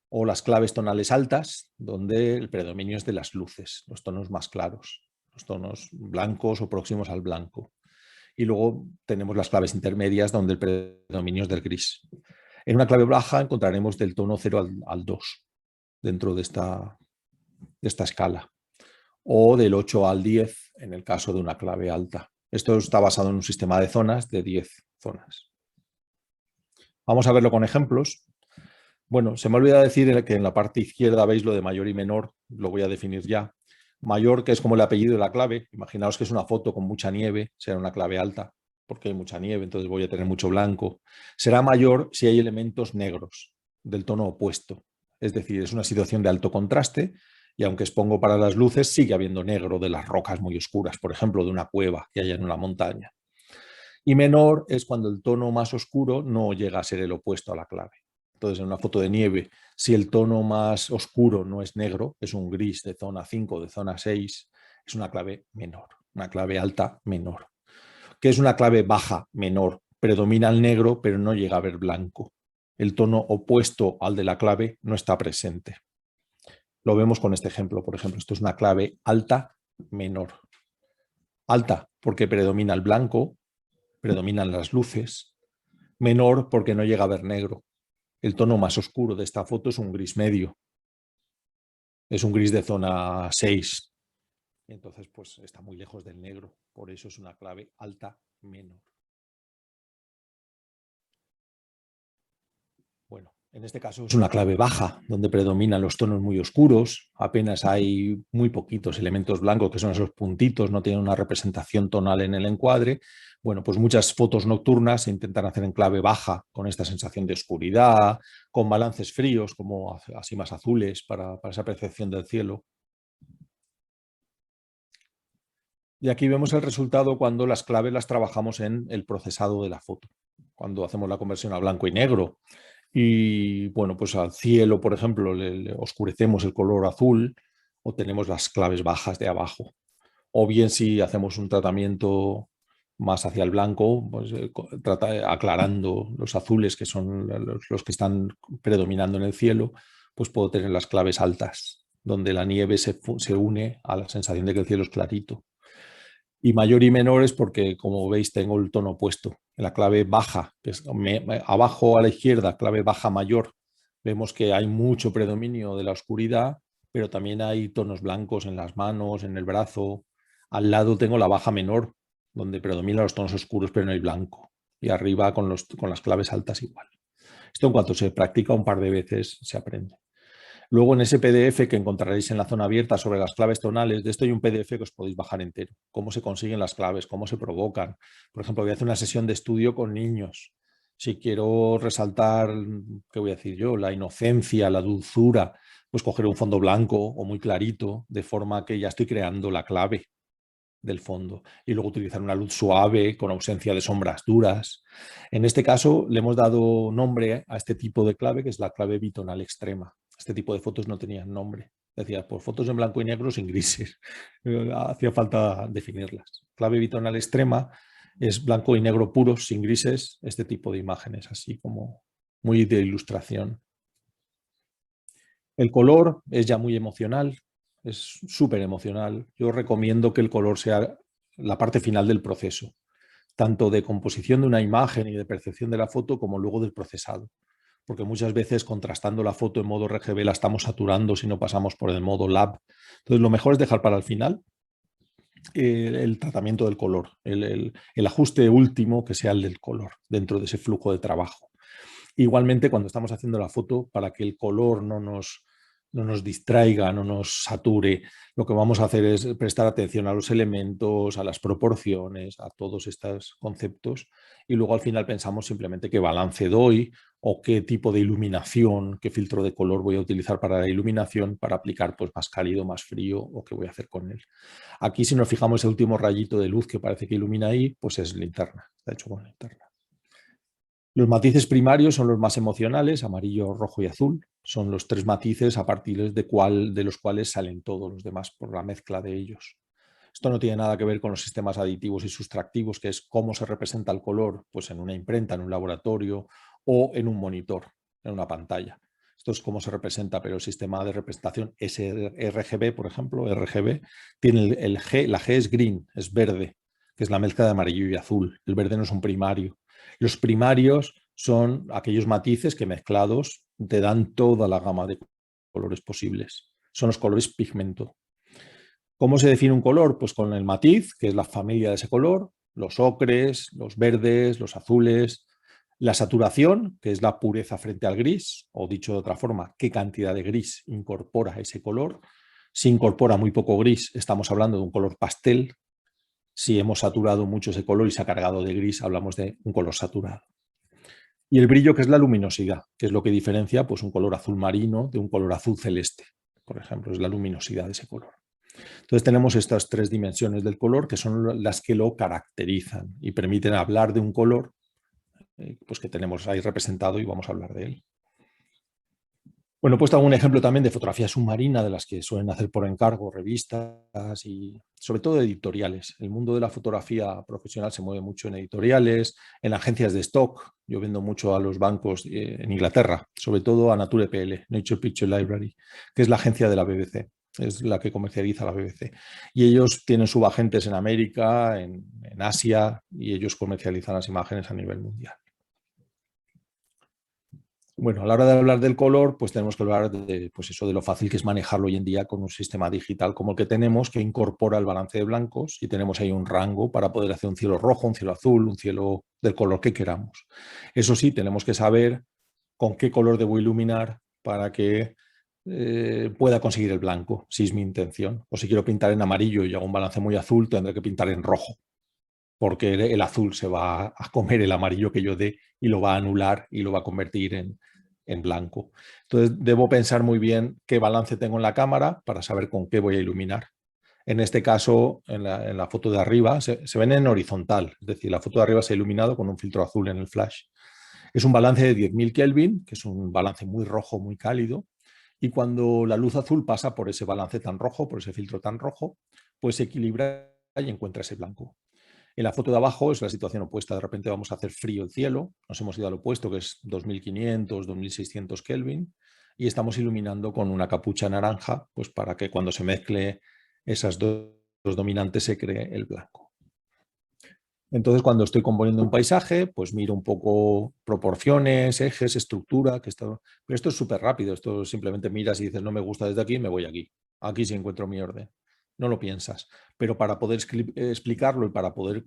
o las claves tonales altas, donde el predominio es de las luces, los tonos más claros, los tonos blancos o próximos al blanco. Y luego tenemos las claves intermedias, donde el predominio es del gris. En una clave baja encontraremos del tono 0 al 2, dentro de esta escala, o del 8 al 10 en el caso de una clave alta. Esto está basado en un sistema de zonas de 10 zonas. Vamos a verlo con ejemplos. Bueno, se me olvida decir que en la parte izquierda veis lo de mayor y menor, lo voy a definir ya. Mayor, que es como el apellido de la clave, imaginaos que es una foto con mucha nieve, será una clave alta, porque hay mucha nieve, entonces voy a tener mucho blanco. Será mayor si hay elementos negros, del tono opuesto. Es decir, es una situación de alto contraste y aunque expongo para las luces, sigue habiendo negro de las rocas muy oscuras, por ejemplo, de una cueva que haya en una montaña. Y menor es cuando el tono más oscuro no llega a ser el opuesto a la clave. Entonces, en una foto de nieve, si el tono más oscuro no es negro, es un gris de zona 5, de zona 6, es una clave menor, una clave alta menor. ¿Qué es una clave baja menor? Predomina el negro, pero no llega a ver blanco. El tono opuesto al de la clave no está presente. Lo vemos con este ejemplo, por ejemplo. Esto es una clave alta menor. Alta porque predomina el blanco, predominan las luces. Menor porque no llega a ver negro. El tono más oscuro de esta foto es un gris medio. Es un gris de zona 6. Entonces, pues está muy lejos del negro. Por eso es una clave alta menor. Bueno, en este caso es una clave baja, donde predominan los tonos muy oscuros. Apenas hay muy poquitos elementos blancos, que son esos puntitos, no tienen una representación tonal en el encuadre. Bueno, pues muchas fotos nocturnas se intentan hacer en clave baja, con esta sensación de oscuridad, con balances fríos, como así más azules, para esa percepción del cielo. Y aquí vemos el resultado cuando las claves las trabajamos en el procesado de la foto, cuando hacemos la conversión a blanco y negro. Y bueno, pues al cielo, por ejemplo, le oscurecemos el color azul o tenemos las claves bajas de abajo. O bien si hacemos un tratamiento más hacia el blanco, pues aclarando los azules, que son los que están predominando en el cielo, pues puedo tener las claves altas, donde la nieve se une a la sensación de que el cielo es clarito. Y mayor y menor es porque, como veis, tengo el tono opuesto. En la clave baja, que es abajo a la izquierda, clave baja mayor, vemos que hay mucho predominio de la oscuridad, pero también hay tonos blancos en las manos, en el brazo. Al lado tengo la baja menor, donde predominan los tonos oscuros, pero no hay blanco. Y arriba con las claves altas igual. Esto en cuanto se practica un par de veces se aprende. Luego en ese PDF que encontraréis en la zona abierta sobre las claves tonales, de esto hay un PDF que os podéis bajar entero. Cómo se consiguen las claves, cómo se provocan. Por ejemplo, voy a hacer una sesión de estudio con niños. Si quiero resaltar, ¿qué voy a decir yo? La inocencia, la dulzura, pues coger un fondo blanco o muy clarito, de forma que ya estoy creando la clave del fondo. Y luego utilizar una luz suave, con ausencia de sombras duras. En este caso, le hemos dado nombre a este tipo de clave, que es la clave bitonal extrema. Este tipo de fotos no tenían nombre. Decía, pues fotos en blanco y negro sin grises. Hacía falta definirlas. Clave bitonal extrema es blanco y negro puros, sin grises, este tipo de imágenes, así como muy de ilustración. El color es ya muy emocional, es súper emocional. Yo recomiendo que el color sea la parte final del proceso, tanto de composición de una imagen y de percepción de la foto como luego del procesado. Porque muchas veces contrastando la foto en modo RGB la estamos saturando si no pasamos por el modo lab. Entonces lo mejor es dejar para el final el tratamiento del color, el ajuste último que sea el del color dentro de ese flujo de trabajo. Igualmente cuando estamos haciendo la foto, para que el color no nos distraiga, no nos sature, lo que vamos a hacer es prestar atención a los elementos, a las proporciones, a todos estos conceptos y luego al final pensamos simplemente qué balance doy o qué tipo de iluminación, qué filtro de color voy a utilizar para la iluminación para aplicar pues más cálido, más frío o qué voy a hacer con él. Aquí si nos fijamos el último rayito de luz que parece que ilumina ahí, pues es linterna, está hecho con linterna. Los matices primarios son los más emocionales, amarillo, rojo y azul. Son los tres matices a partir de los cuales salen todos los demás por la mezcla de ellos. Esto no tiene nada que ver con los sistemas aditivos y sustractivos, que es cómo se representa el color pues en una imprenta, en un laboratorio o en un monitor, en una pantalla. Esto es cómo se representa, pero el sistema de representación sRGB, por ejemplo, RGB, tiene la G es green, es verde, que es la mezcla de amarillo y azul. El verde no es un primario. Los primarios son aquellos matices que mezclados te dan toda la gama de colores posibles. Son los colores pigmento. ¿Cómo se define un color? Pues con el matiz, que es la familia de ese color, los ocres, los verdes, los azules, La saturación, que es la pureza frente al gris, o dicho de otra forma, qué cantidad de gris incorpora ese color. Si incorpora muy poco gris, estamos hablando de un color pastel. Si hemos saturado mucho ese color y se ha cargado de gris, hablamos de un color saturado. Y el brillo, que es la luminosidad, que es lo que diferencia pues, un color azul marino de un color azul celeste, por ejemplo, es la luminosidad de ese color. Entonces tenemos estas tres dimensiones del color que son las que lo caracterizan y permiten hablar de un color pues que tenemos ahí representado y vamos a hablar de él. Bueno, he puesto algún ejemplo también de fotografía submarina, de las que suelen hacer por encargo revistas y sobre todo editoriales. El mundo de la fotografía profesional se mueve mucho en editoriales, en agencias de stock. Yo vendo mucho a los bancos en Inglaterra, sobre todo a Nature PL, Nature Picture Library, que es la agencia de la BBC, es la que comercializa la BBC. Y ellos tienen subagentes en América, en Asia, y ellos comercializan las imágenes a nivel mundial. Bueno, a la hora de hablar del color, pues tenemos que hablar de, pues eso, de lo fácil que es manejarlo hoy en día con un sistema digital como el que tenemos, que incorpora el balance de blancos y tenemos ahí un rango para poder hacer un cielo rojo, un cielo azul, un cielo del color que queramos. Eso sí, tenemos que saber con qué color debo iluminar para que pueda conseguir el blanco, si es mi intención. O si quiero pintar en amarillo y hago un balance muy azul, tendré que pintar en rojo, porque el azul se va a comer el amarillo que yo dé y lo va a anular y lo va a convertir en blanco. Entonces, debo pensar muy bien qué balance tengo en la cámara para saber con qué voy a iluminar. En este caso, en la foto de arriba, se ven en horizontal, es decir, la foto de arriba se ha iluminado con un filtro azul en el flash. Es un balance de 10.000 Kelvin, que es un balance muy rojo, muy cálido, y cuando la luz azul pasa por ese balance tan rojo, por ese filtro tan rojo, pues se equilibra y encuentra ese blanco. En la foto de abajo es la situación opuesta. De repente vamos a hacer frío el cielo. Nos hemos ido al opuesto, que es 2500, 2600 Kelvin. Y estamos iluminando con una capucha naranja, pues para que cuando se mezcle esas dos dominantes se cree el blanco. Entonces, cuando estoy componiendo un paisaje, pues miro un poco proporciones, ejes, estructura. Pero esto es súper rápido. Esto simplemente miras y dices, no me gusta desde aquí, me voy aquí. Aquí sí encuentro mi orden. No lo piensas, pero para poder explicarlo y para poder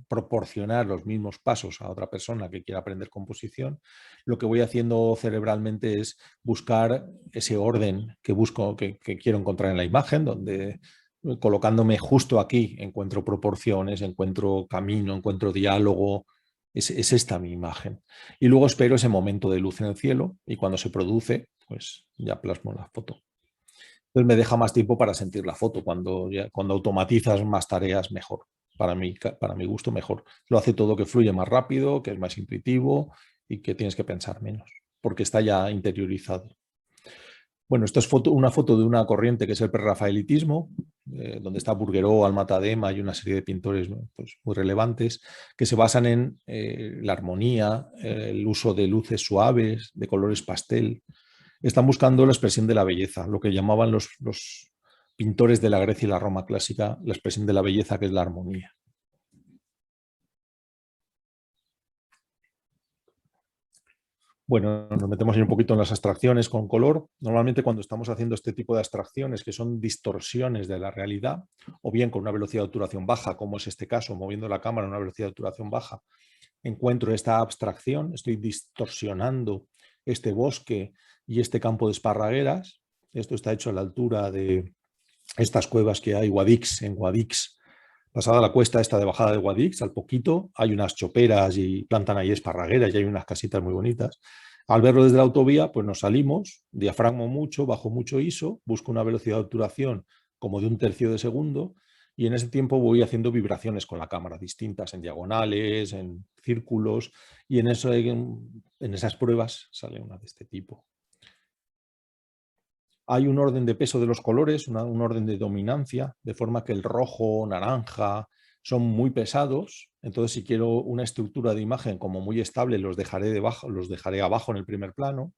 proporcionar los mismos pasos a otra persona que quiera aprender composición, lo que voy haciendo cerebralmente es buscar ese orden que busco, que quiero encontrar en la imagen, donde colocándome justo aquí encuentro proporciones, encuentro camino, encuentro diálogo. Es esta mi imagen. Y luego espero ese momento de luz en el cielo y cuando se produce, pues ya plasmo la foto. Entonces me deja más tiempo para sentir la foto. Cuando automatizas más tareas, mejor. Para mi gusto, mejor. Lo hace todo que fluye más rápido, que es más intuitivo y que tienes que pensar menos, porque está ya interiorizado. Bueno, esto es una foto de una corriente que es el prerrafaelitismo, donde está Burgueró, Almatadema y una serie de pintores pues, muy relevantes, que se basan en la armonía, el uso de luces suaves, de colores pastel. Están buscando la expresión de la belleza, lo que llamaban los pintores de la Grecia y la Roma clásica, la expresión de la belleza, que es la armonía. Bueno, nos metemos ahí un poquito en las abstracciones con color. Normalmente cuando estamos haciendo este tipo de abstracciones, que son distorsiones de la realidad, o bien con una velocidad de obturación baja, como es este caso, moviendo la cámara a una velocidad de obturación baja, encuentro esta abstracción, estoy distorsionando este bosque y este campo de esparragueras. Esto está hecho a la altura de estas cuevas que hay, Guadix, en Guadix. Pasada la cuesta esta de bajada de Guadix, al poquito, hay unas choperas y plantan ahí esparragueras y hay unas casitas muy bonitas. Al verlo desde la autovía, pues nos salimos, diafragmo mucho, bajo mucho ISO, busco una velocidad de obturación como de 1/3 de segundo y en ese tiempo voy haciendo vibraciones con la cámara distintas, en diagonales, en círculos, y en esas pruebas sale una de este tipo. Hay un orden de peso de los colores, un orden de dominancia, de forma que el rojo, naranja, son muy pesados. Entonces, si quiero una estructura de imagen como muy estable, los dejaré abajo en el primer plano.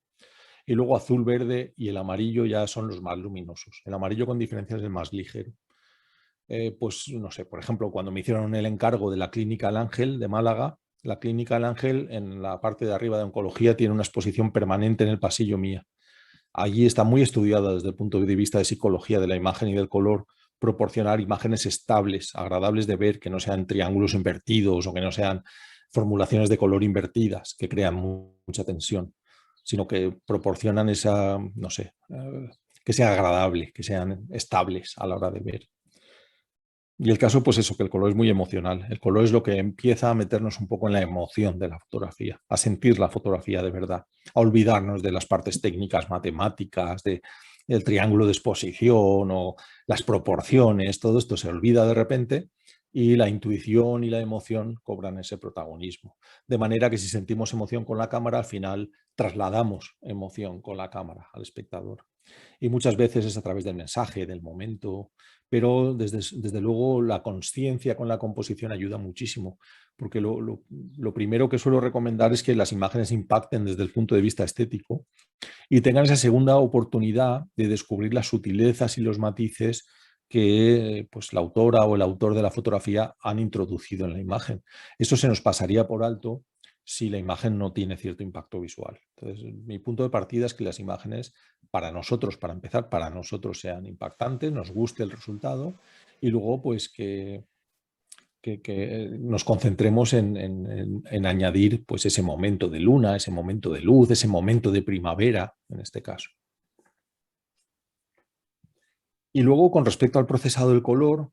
Y luego azul, verde y el amarillo ya son los más luminosos. El amarillo con diferencia es el más ligero. Pues no sé, por ejemplo, cuando me hicieron el encargo de la Clínica El Ángel de Málaga, la Clínica El Ángel en la parte de arriba de oncología tiene una exposición permanente en el pasillo mía. Allí está muy estudiada desde el punto de vista de psicología de la imagen y del color, proporcionar imágenes estables, agradables de ver, que no sean triángulos invertidos o que no sean formulaciones de color invertidas que crean mucha tensión, sino que proporcionan esa, no sé, que sea agradable, que sean estables a la hora de ver. Y el caso, pues eso, que el color es muy emocional. El color es lo que empieza a meternos un poco en la emoción de la fotografía, a sentir la fotografía de verdad, a olvidarnos de las partes técnicas, matemáticas, del triángulo de exposición o las proporciones. Todo esto se olvida de repente y la intuición y la emoción cobran ese protagonismo. De manera que si sentimos emoción con la cámara, al final trasladamos emoción con la cámara al espectador. Y muchas veces es a través del mensaje, del momento, pero desde luego la consciencia con la composición ayuda muchísimo, porque lo primero que suelo recomendar es que las imágenes impacten desde el punto de vista estético y tengan esa segunda oportunidad de descubrir las sutilezas y los matices que pues, la autora o el autor de la fotografía han introducido en la imagen. Eso se nos pasaría por alto si la imagen no tiene cierto impacto visual. Entonces, mi punto de partida es que las imágenes, para nosotros, para empezar, para nosotros sean impactantes, nos guste el resultado y luego pues que nos concentremos en añadir pues, ese momento de luna, ese momento de luz, ese momento de primavera, en este caso. Y luego, con respecto al procesado del color,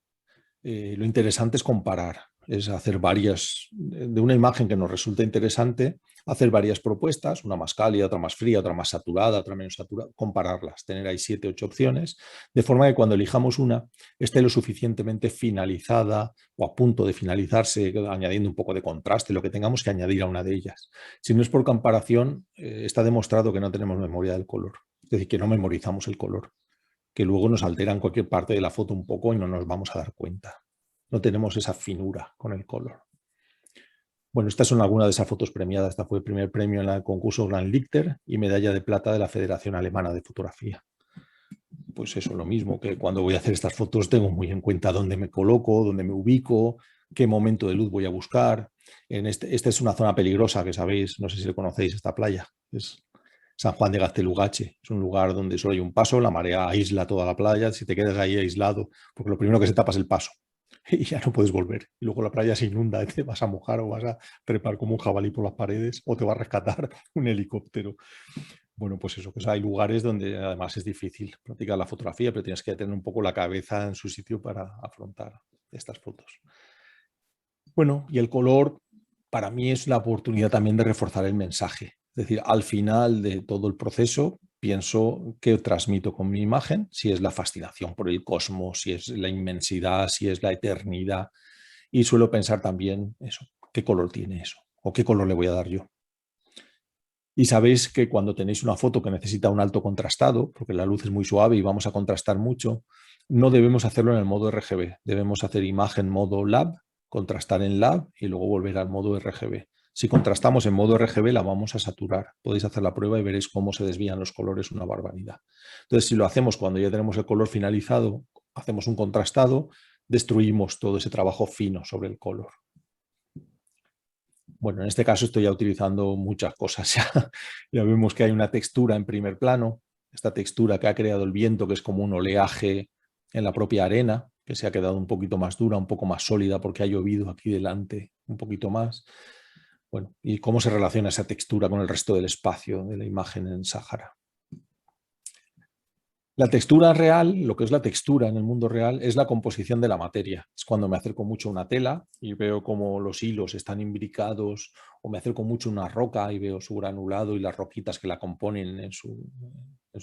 lo interesante es comparar, es hacer varias, de una imagen que nos resulta interesante, hacer varias propuestas, una más cálida, otra más fría, otra más saturada, otra menos saturada, compararlas, tener ahí 7, 8 opciones, de forma que cuando elijamos una esté lo suficientemente finalizada o a punto de finalizarse, añadiendo un poco de contraste, lo que tengamos que añadir a una de ellas. Si no es por comparación, está demostrado que no tenemos memoria del color, es decir, que no memorizamos el color, que luego nos altera en cualquier parte de la foto un poco y no nos vamos a dar cuenta. No tenemos esa finura con el color. Bueno, estas son algunas de esas fotos premiadas. Esta fue el primer premio en el concurso Grand Lichter y medalla de plata de la Federación Alemana de Fotografía. Pues eso, lo mismo, que cuando voy a hacer estas fotos tengo muy en cuenta dónde me coloco, dónde me ubico, qué momento de luz voy a buscar. Esta es una zona peligrosa que sabéis, no sé si lo conocéis, esta playa. Es San Juan de Gaztelugache. Es un lugar donde solo hay un paso, la marea aísla toda la playa. Si te quedas ahí aislado, porque lo primero que se tapa es el paso y ya no puedes volver. Y luego la playa se inunda y te vas a mojar o vas a trepar como un jabalí por las paredes o te va a rescatar un helicóptero. Bueno, pues eso, pues hay lugares donde además es difícil practicar la fotografía, pero tienes que tener un poco la cabeza en su sitio para afrontar estas fotos. Bueno, y el color para mí es la oportunidad también de reforzar el mensaje. Es decir, al final de todo el proceso pienso qué transmito con mi imagen, si es la fascinación por el cosmos, si es la inmensidad, si es la eternidad. Y suelo pensar también eso, qué color tiene eso o qué color le voy a dar yo. Y sabéis que cuando tenéis una foto que necesita un alto contrastado, porque la luz es muy suave y vamos a contrastar mucho, no debemos hacerlo en el modo RGB. Debemos hacer imagen modo lab, contrastar en lab y luego volver al modo RGB. Si contrastamos en modo RGB la vamos a saturar. Podéis hacer la prueba y veréis cómo se desvían los colores, una barbaridad. Entonces, si lo hacemos cuando ya tenemos el color finalizado, hacemos un contrastado, destruimos todo ese trabajo fino sobre el color. Bueno, en este caso estoy ya utilizando muchas cosas. Ya vemos que hay una textura en primer plano, esta textura que ha creado el viento, que es como un oleaje en la propia arena, que se ha quedado un poquito más dura, un poco más sólida porque ha llovido aquí delante un poquito más. Bueno, y cómo se relaciona esa textura con el resto del espacio de la imagen en Sáhara. La textura real, lo que es la textura en el mundo real, es la composición de la materia. Es cuando me acerco mucho a una tela y veo cómo los hilos están imbricados, o me acerco mucho a una roca y veo su granulado y las roquitas que la componen en su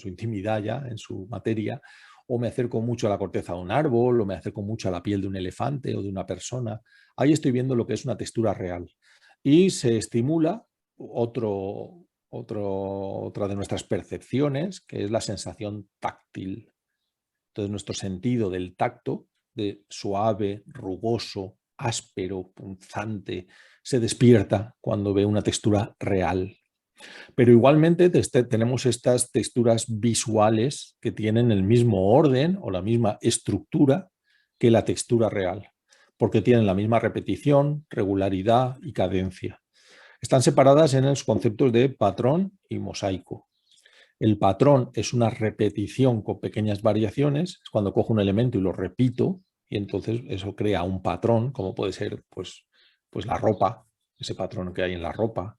intimidad ya, en su materia, o me acerco mucho a la corteza de un árbol, o me acerco mucho a la piel de un elefante o de una persona. Ahí estoy viendo lo que es una textura real. Y se estimula otra de nuestras percepciones, que es la sensación táctil. Entonces, nuestro sentido del tacto, de suave, rugoso, áspero, punzante, se despierta cuando ve una textura real. Pero igualmente tenemos estas texturas visuales que tienen el mismo orden o la misma estructura que la textura real, porque tienen la misma repetición, regularidad y cadencia. Están separadas en los conceptos de patrón y mosaico. El patrón es una repetición con pequeñas variaciones, es cuando cojo un elemento y lo repito, y entonces eso crea un patrón, como puede ser pues la ropa, ese patrón que hay en la ropa,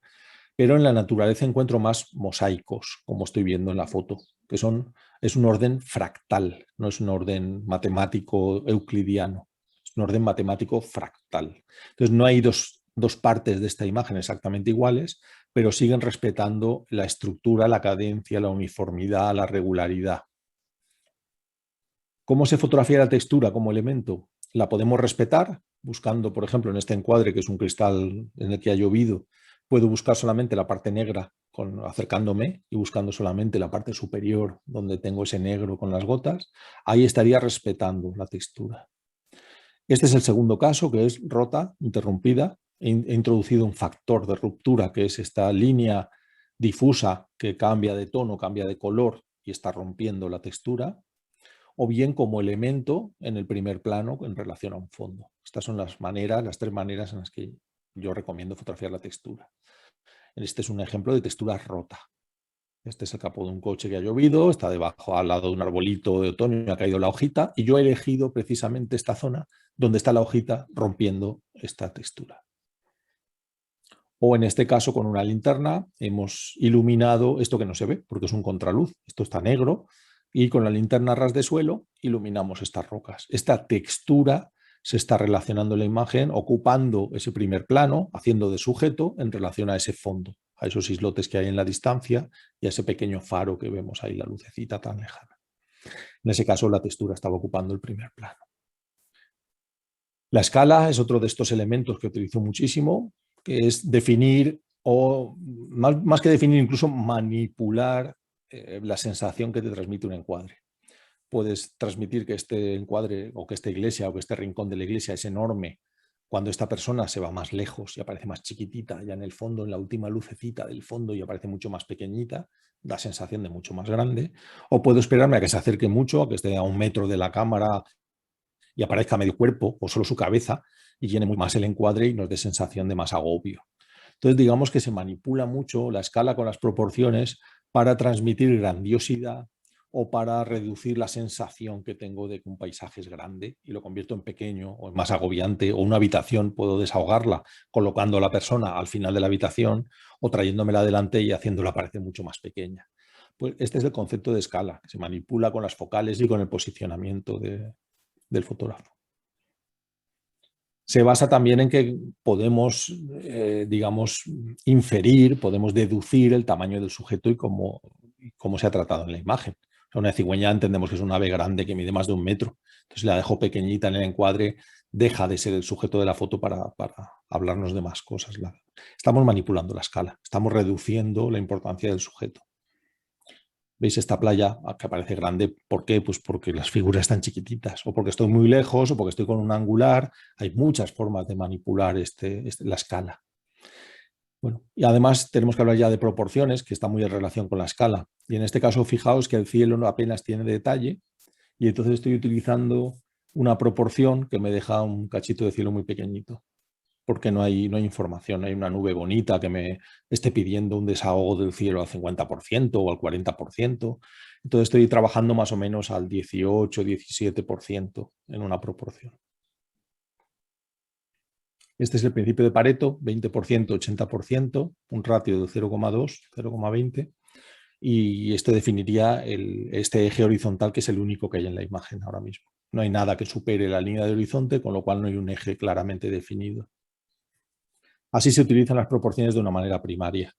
pero en la naturaleza encuentro más mosaicos, como estoy viendo en la foto, que es un orden fractal, no es un orden matemático euclidiano, es un orden matemático fractal. Entonces no hay dos partes de esta imagen exactamente iguales, pero siguen respetando la estructura, la cadencia, la uniformidad, la regularidad. ¿Cómo se fotografía la textura como elemento? La podemos respetar buscando, por ejemplo, en este encuadre, que es un cristal en el que ha llovido, puedo buscar solamente la parte negra acercándome y buscando solamente la parte superior donde tengo ese negro con las gotas. Ahí estaría respetando la textura. Este es el segundo caso, que es rota, interrumpida. He introducido un factor de ruptura, que es esta línea difusa que cambia de tono, cambia de color y está rompiendo la textura, o bien como elemento en el primer plano en relación a un fondo. Estas son las tres maneras en las que yo recomiendo fotografiar la textura. Este es un ejemplo de textura rota. Este es el capó de un coche que ha llovido, está debajo al lado de un arbolito de otoño, ha caído la hojita y yo he elegido precisamente esta zona donde está la hojita rompiendo esta textura. O en este caso con una linterna hemos iluminado esto que no se ve porque es un contraluz, esto está negro, y con la linterna a ras de suelo iluminamos estas rocas. Esta textura se está relacionando en la imagen, ocupando ese primer plano, haciendo de sujeto en relación a ese fondo, a esos islotes que hay en la distancia y a ese pequeño faro que vemos ahí, la lucecita tan lejana. En ese caso la textura estaba ocupando el primer plano. La escala es otro de estos elementos que utilizo muchísimo, que es definir o más que definir, incluso manipular la sensación que te transmite un encuadre. Puedes transmitir que este encuadre o que esta iglesia o que este rincón de la iglesia es enorme cuando esta persona se va más lejos y aparece más chiquitita, ya en el fondo, en la última lucecita del fondo y aparece mucho más pequeñita, da sensación de mucho más grande. O puedo esperarme a que se acerque mucho, a que esté a 1 metro de la cámara y aparezca medio cuerpo o solo su cabeza y llene más el encuadre y nos dé sensación de más agobio. Entonces digamos que se manipula mucho la escala con las proporciones para transmitir grandiosidad o para reducir la sensación que tengo de que un paisaje es grande y lo convierto en pequeño o en más agobiante, o una habitación puedo desahogarla colocando a la persona al final de la habitación o trayéndomela adelante y haciéndola parecer mucho más pequeña. Pues este es el concepto de escala, que se manipula con las focales y con el posicionamiento del fotógrafo. Se basa también en que podemos, digamos, inferir, podemos deducir el tamaño del sujeto y cómo se ha tratado en la imagen. Una cigüeña entendemos que es un ave grande que mide más de 1 metro. Entonces, si la dejo pequeñita en el encuadre, deja de ser el sujeto de la foto para hablarnos de más cosas. Estamos manipulando la escala, estamos reduciendo la importancia del sujeto. ¿Veis esta playa que parece grande? ¿Por qué? Pues porque las figuras están chiquititas, o porque estoy muy lejos, o porque estoy con un angular. Hay muchas formas de manipular la escala. Bueno, y además tenemos que hablar ya de proporciones, que está muy en relación con la escala. Y en este caso, fijaos que el cielo apenas tiene detalle, y entonces estoy utilizando una proporción que me deja un cachito de cielo muy pequeñito, porque no hay información, no hay una nube bonita que me esté pidiendo un desahogo del cielo al 50% o al 40%. Entonces estoy trabajando más o menos al 18-17% en una proporción. Este es el principio de Pareto, 20%, 80%, un ratio de 0,2, 0,20. Y esto definiría este eje horizontal, que es el único que hay en la imagen ahora mismo. No hay nada que supere la línea de horizonte, con lo cual no hay un eje claramente definido. Así se utilizan las proporciones de una manera primaria.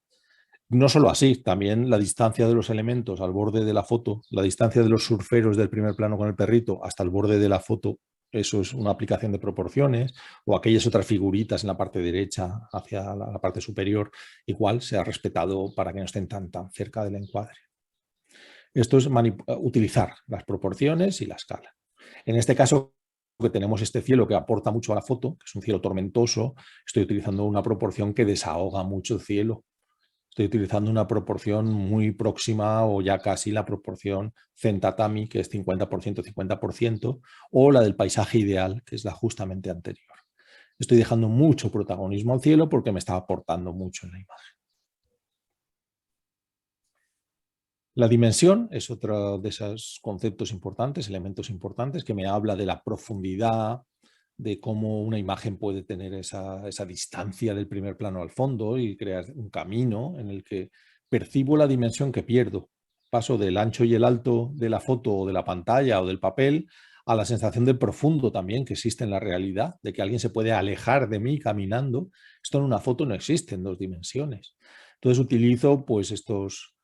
No solo así, también la distancia de los elementos al borde de la foto, la distancia de los surferos del primer plano con el perrito hasta el borde de la foto, eso es una aplicación de proporciones, o aquellas otras figuritas en la parte derecha hacia la parte superior, igual se ha respetado para que no estén tan cerca del encuadre. Esto es utilizar las proporciones y la escala. En este caso, que tenemos este cielo que aporta mucho a la foto, que es un cielo tormentoso, estoy utilizando una proporción que desahoga mucho el cielo. Estoy utilizando una proporción muy próxima o ya casi la proporción Zen-Tatami, que es 50%, 50%, o la del paisaje ideal, que es la justamente anterior. Estoy dejando mucho protagonismo al cielo porque me está aportando mucho en la imagen. La dimensión es otro de esos conceptos importantes, elementos importantes, que me habla de la profundidad, de cómo una imagen puede tener esa distancia del primer plano al fondo y crear un camino en el que percibo la dimensión que pierdo. Paso del ancho y el alto de la foto o de la pantalla o del papel a la sensación de profundo también que existe en la realidad, de que alguien se puede alejar de mí caminando. Esto en una foto no existe en 2 dimensiones. Entonces utilizo pues estos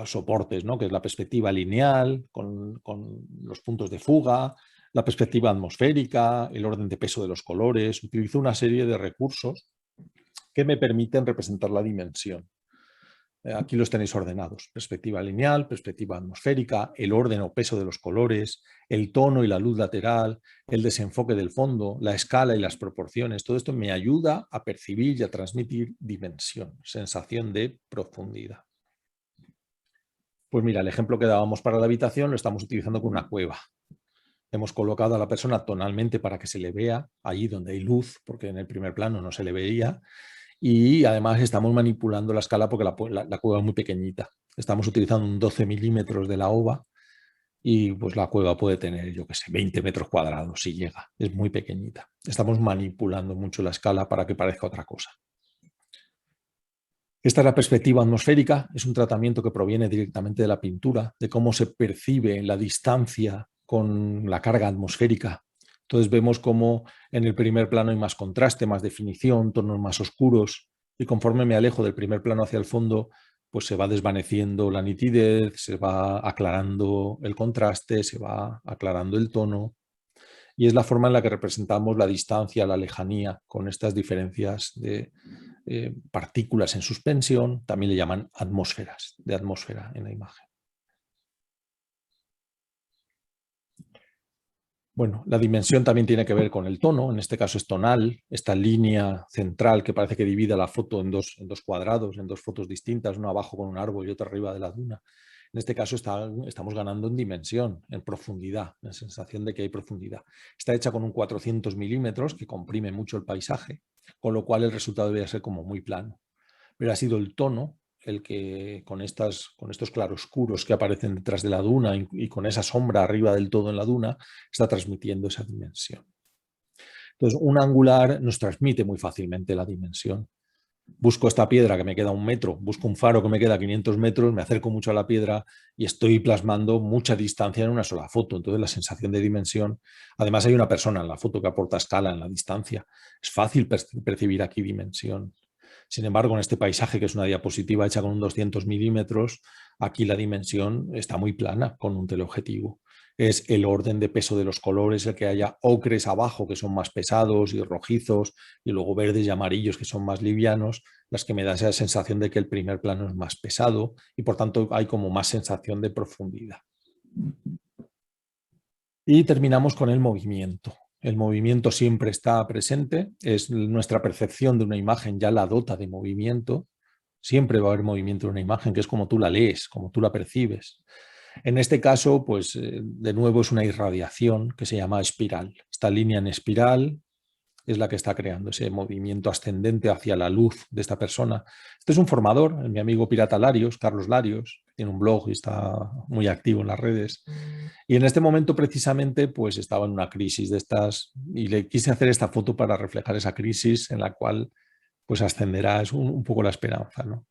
soportes, ¿no? Que es la perspectiva lineal con los puntos de fuga, la perspectiva atmosférica, el orden de peso de los colores. Utilizo una serie de recursos que me permiten representar la dimensión. Aquí los tenéis ordenados: perspectiva lineal, perspectiva atmosférica, el orden o peso de los colores, el tono y la luz lateral, el desenfoque del fondo, la escala y las proporciones. Todo esto me ayuda a percibir y a transmitir dimensión, sensación de profundidad. Pues mira, el ejemplo que dábamos para la habitación lo estamos utilizando con una cueva. Hemos colocado a la persona tonalmente para que se le vea allí donde hay luz, porque en el primer plano no se le veía. Y además estamos manipulando la escala porque la cueva es muy pequeñita. Estamos utilizando un 12 milímetros de la ova y pues la cueva puede tener, yo qué sé, 20 metros cuadrados si llega. Es muy pequeñita. Estamos manipulando mucho la escala para que parezca otra cosa. Esta es la perspectiva atmosférica. Es un tratamiento que proviene directamente de la pintura, de cómo se percibe la distancia con la carga atmosférica. Entonces vemos cómo en el primer plano hay más contraste, más definición, tonos más oscuros, y conforme me alejo del primer plano hacia el fondo, pues se va desvaneciendo la nitidez, se va aclarando el contraste, se va aclarando el tono, y es la forma en la que representamos la distancia, la lejanía, con estas diferencias de partículas en suspensión. También le llaman atmósferas, de atmósfera en la imagen. Bueno, la dimensión también tiene que ver con el tono, en este caso es tonal, esta línea central que parece que divide la foto en dos cuadrados, en dos fotos distintas, una abajo con un árbol y otra arriba de la duna. En este caso estamos ganando en dimensión, en profundidad, en sensación de que hay profundidad. Está hecha con un 400 milímetros que comprime mucho el paisaje, con lo cual el resultado debería ser como muy plano. Pero ha sido el tono el que con estos claroscuros que aparecen detrás de la duna y con esa sombra arriba del todo en la duna, está transmitiendo esa dimensión. Entonces, un angular nos transmite muy fácilmente la dimensión. Busco esta piedra que me queda 1 metro, busco un faro que me queda 500 metros, me acerco mucho a la piedra y estoy plasmando mucha distancia en una sola foto. Entonces la sensación de dimensión, además hay una persona en la foto que aporta escala en la distancia. Es fácil percibir aquí dimensión. Sin embargo, en este paisaje, que es una diapositiva hecha con un 200 milímetros, aquí la dimensión está muy plana con un teleobjetivo. Es el orden de peso de los colores, el que haya ocres abajo que son más pesados y rojizos, y luego verdes y amarillos que son más livianos, las que me da esa sensación de que el primer plano es más pesado y por tanto hay como más sensación de profundidad. Y terminamos con el movimiento. El movimiento siempre está presente, es nuestra percepción de una imagen, ya la dota de movimiento. Siempre va a haber movimiento en una imagen, que es como tú la lees, como tú la percibes. En este caso, pues de nuevo es una irradiación que se llama espiral. Esta línea en espiral es la que está creando ese movimiento ascendente hacia la luz de esta persona. Este es un formador, mi amigo pirata Larios, Carlos Larios, tiene un blog y está muy activo en las redes. Y en este momento precisamente pues estaba en una crisis de estas y le quise hacer esta foto para reflejar esa crisis en la cual pues ascenderá, es un poco la esperanza, ¿no?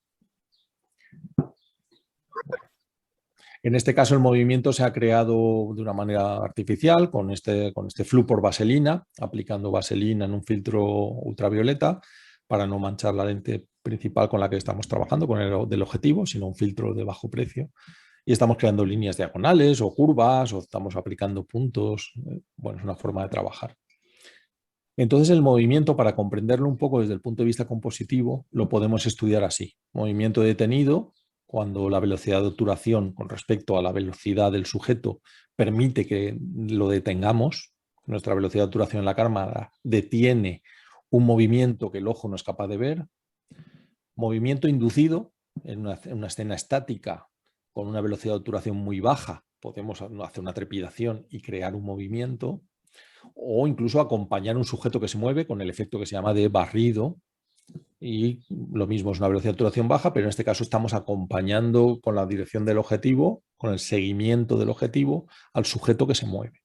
En este caso el movimiento se ha creado de una manera artificial con este flu por vaselina, aplicando vaselina en un filtro ultravioleta para no manchar la lente principal con la que estamos trabajando, con el del objetivo, sino un filtro de bajo precio. Y estamos creando líneas diagonales o curvas o estamos aplicando puntos. Bueno, es una forma de trabajar. Entonces el movimiento, para comprenderlo un poco desde el punto de vista compositivo, lo podemos estudiar así. Movimiento detenido, cuando la velocidad de obturación con respecto a la velocidad del sujeto permite que lo detengamos. Nuestra velocidad de obturación en la cámara detiene un movimiento que el ojo no es capaz de ver. Movimiento inducido, en una escena estática con una velocidad de obturación muy baja, podemos hacer una trepidación y crear un movimiento, o incluso acompañar un sujeto que se mueve con el efecto que se llama de barrido. Y lo mismo, es una velocidad de obturación baja, pero en este caso estamos acompañando con la dirección del objetivo, con el seguimiento del objetivo, al sujeto que se mueve.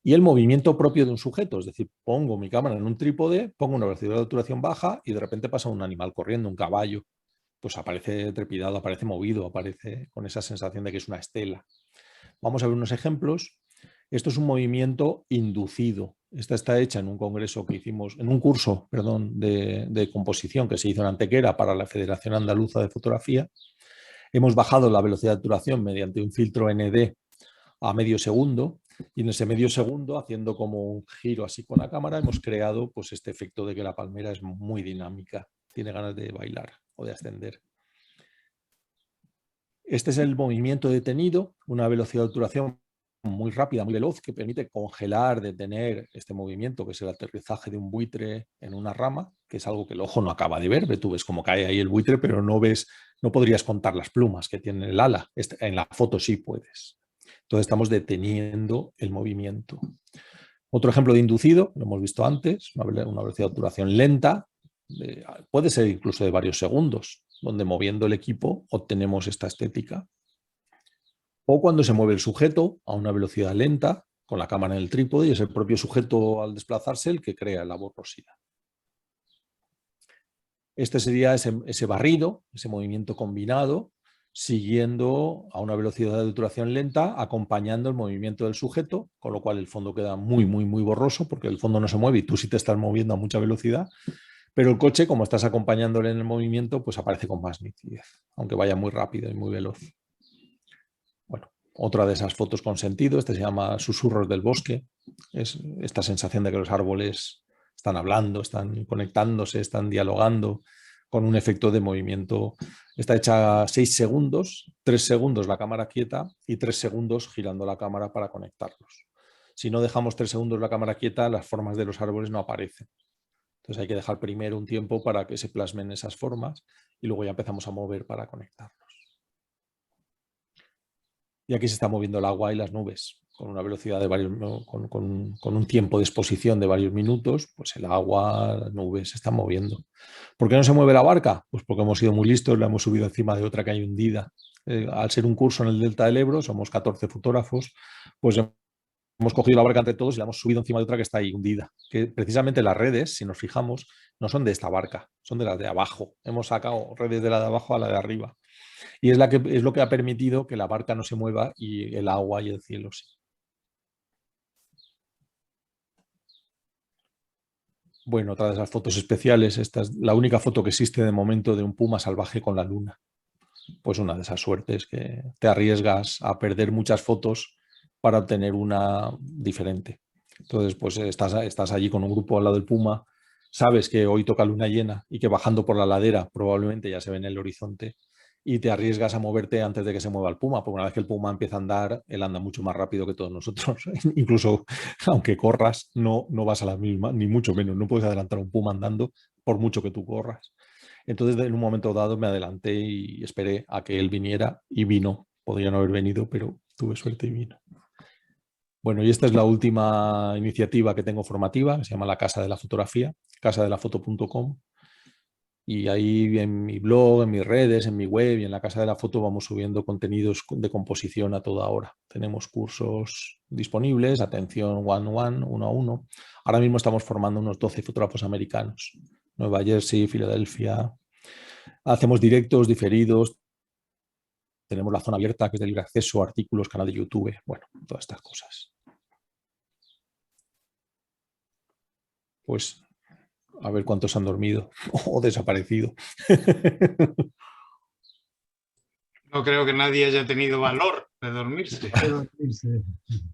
y el movimiento propio de un sujeto. Es decir, pongo mi cámara en un trípode, pongo una velocidad de obturación baja y de repente pasa un animal corriendo, un caballo. Pues aparece trepidado, aparece movido, aparece con esa sensación de que es una estela. Vamos a ver unos ejemplos. Esto es un movimiento inducido. Esta está hecha en un congreso que hicimos, en un curso, perdón, de composición que se hizo en Antequera para la Federación Andaluza de Fotografía. Hemos bajado la velocidad de obturación mediante un filtro ND a medio segundo y en ese medio segundo, haciendo como un giro así con la cámara, hemos creado pues este efecto de que la palmera es muy dinámica, tiene ganas de bailar o de ascender. Este es el movimiento detenido, una velocidad de obturación muy rápida, muy veloz, que permite congelar, detener este movimiento, que es el aterrizaje de un buitre en una rama, que es algo que el ojo no acaba de ver. Tú ves cómo cae ahí el buitre, pero no ves, no podrías contar las plumas que tiene el ala. En la foto sí puedes. Entonces estamos deteniendo el movimiento. Otro ejemplo de inducido, lo hemos visto antes, una velocidad de obturación lenta, puede ser incluso de varios segundos, donde moviendo el equipo obtenemos esta estética. O cuando se mueve el sujeto a una velocidad lenta, con la cámara en el trípode, y es el propio sujeto al desplazarse el que crea la borrosidad. Este sería ese barrido, ese movimiento combinado, siguiendo a una velocidad de obturación lenta, acompañando el movimiento del sujeto, con lo cual el fondo queda muy, muy, muy borroso, porque el fondo no se mueve y tú sí te estás moviendo a mucha velocidad, pero el coche, como estás acompañándole en el movimiento, pues aparece con más nitidez, aunque vaya muy rápido y muy veloz. Bueno, otra de esas fotos con sentido, este se llama Susurros del bosque, es esta sensación de que los árboles están hablando, están conectándose, están dialogando con un efecto de movimiento. Está hecha 6 segundos, 3 segundos la cámara quieta y 3 segundos girando la cámara para conectarlos. Si no dejamos 3 segundos la cámara quieta, las formas de los árboles no aparecen. Entonces hay que dejar primero un tiempo para que se plasmen esas formas y luego ya empezamos a mover para conectarlos. Y aquí se está moviendo el agua y las nubes con una velocidad de varios, con un tiempo de exposición de varios minutos, pues el agua, las nubes se están moviendo. ¿Por qué no se mueve la barca? Pues porque hemos sido muy listos, la hemos subido encima de otra que hay hundida. Al ser un curso en el Delta del Ebro, somos 14 fotógrafos, pues hemos cogido la barca entre todos y la hemos subido encima de otra que está ahí hundida. Que precisamente las redes, si nos fijamos, no son de esta barca, son de las de abajo. Hemos sacado redes de la de abajo a la de arriba. Y es lo que ha permitido que la barca no se mueva y el agua y el cielo sí. Bueno, otra de esas fotos especiales, esta es la única foto que existe de momento de un puma salvaje con la luna. Pues una de esas suertes que te arriesgas a perder muchas fotos para obtener una diferente. Entonces, pues estás allí con un grupo al lado del puma, sabes que hoy toca luna llena y que bajando por la ladera probablemente ya se ve en el horizonte y te arriesgas a moverte antes de que se mueva el puma, porque una vez que el puma empieza a andar, él anda mucho más rápido que todos nosotros. Incluso aunque corras, no vas a la misma, ni mucho menos. No puedes adelantar a un puma andando por mucho que tú corras. Entonces, en un momento dado me adelanté y esperé a que él viniera y vino. Podría no haber venido, pero tuve suerte y vino. Bueno, y esta es la última iniciativa que tengo formativa, que se llama La Casa de la Fotografía, casadelafoto.com. Y ahí en mi blog, en mis redes, en mi web y en la Casa de la Foto vamos subiendo contenidos de composición a toda hora. Tenemos cursos disponibles, atención one-on-one, uno a uno. Ahora mismo estamos formando unos 12 fotógrafos americanos. Nueva Jersey, Filadelfia. Hacemos directos diferidos. Tenemos la zona abierta que es de libre acceso, artículos, canal de YouTube. Bueno, todas estas cosas. Pues a ver cuántos han dormido o desaparecido. No creo que nadie haya tenido valor de dormirse.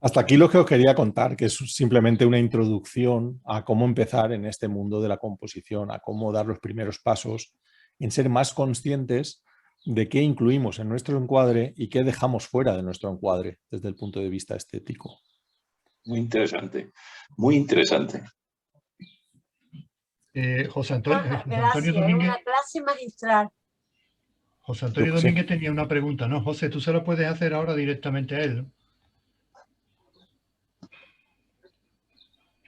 Hasta aquí lo que os quería contar, que es simplemente una introducción a cómo empezar en este mundo de la composición, a cómo dar los primeros pasos, en ser más conscientes de qué incluimos en nuestro encuadre y qué dejamos fuera de nuestro encuadre desde el punto de vista estético. Muy interesante, muy interesante. José Antonio Gracias, Domínguez. una clase magistral. José Antonio Domínguez tenía una pregunta, ¿no? José, tú se la puedes hacer ahora directamente a él, ¿no?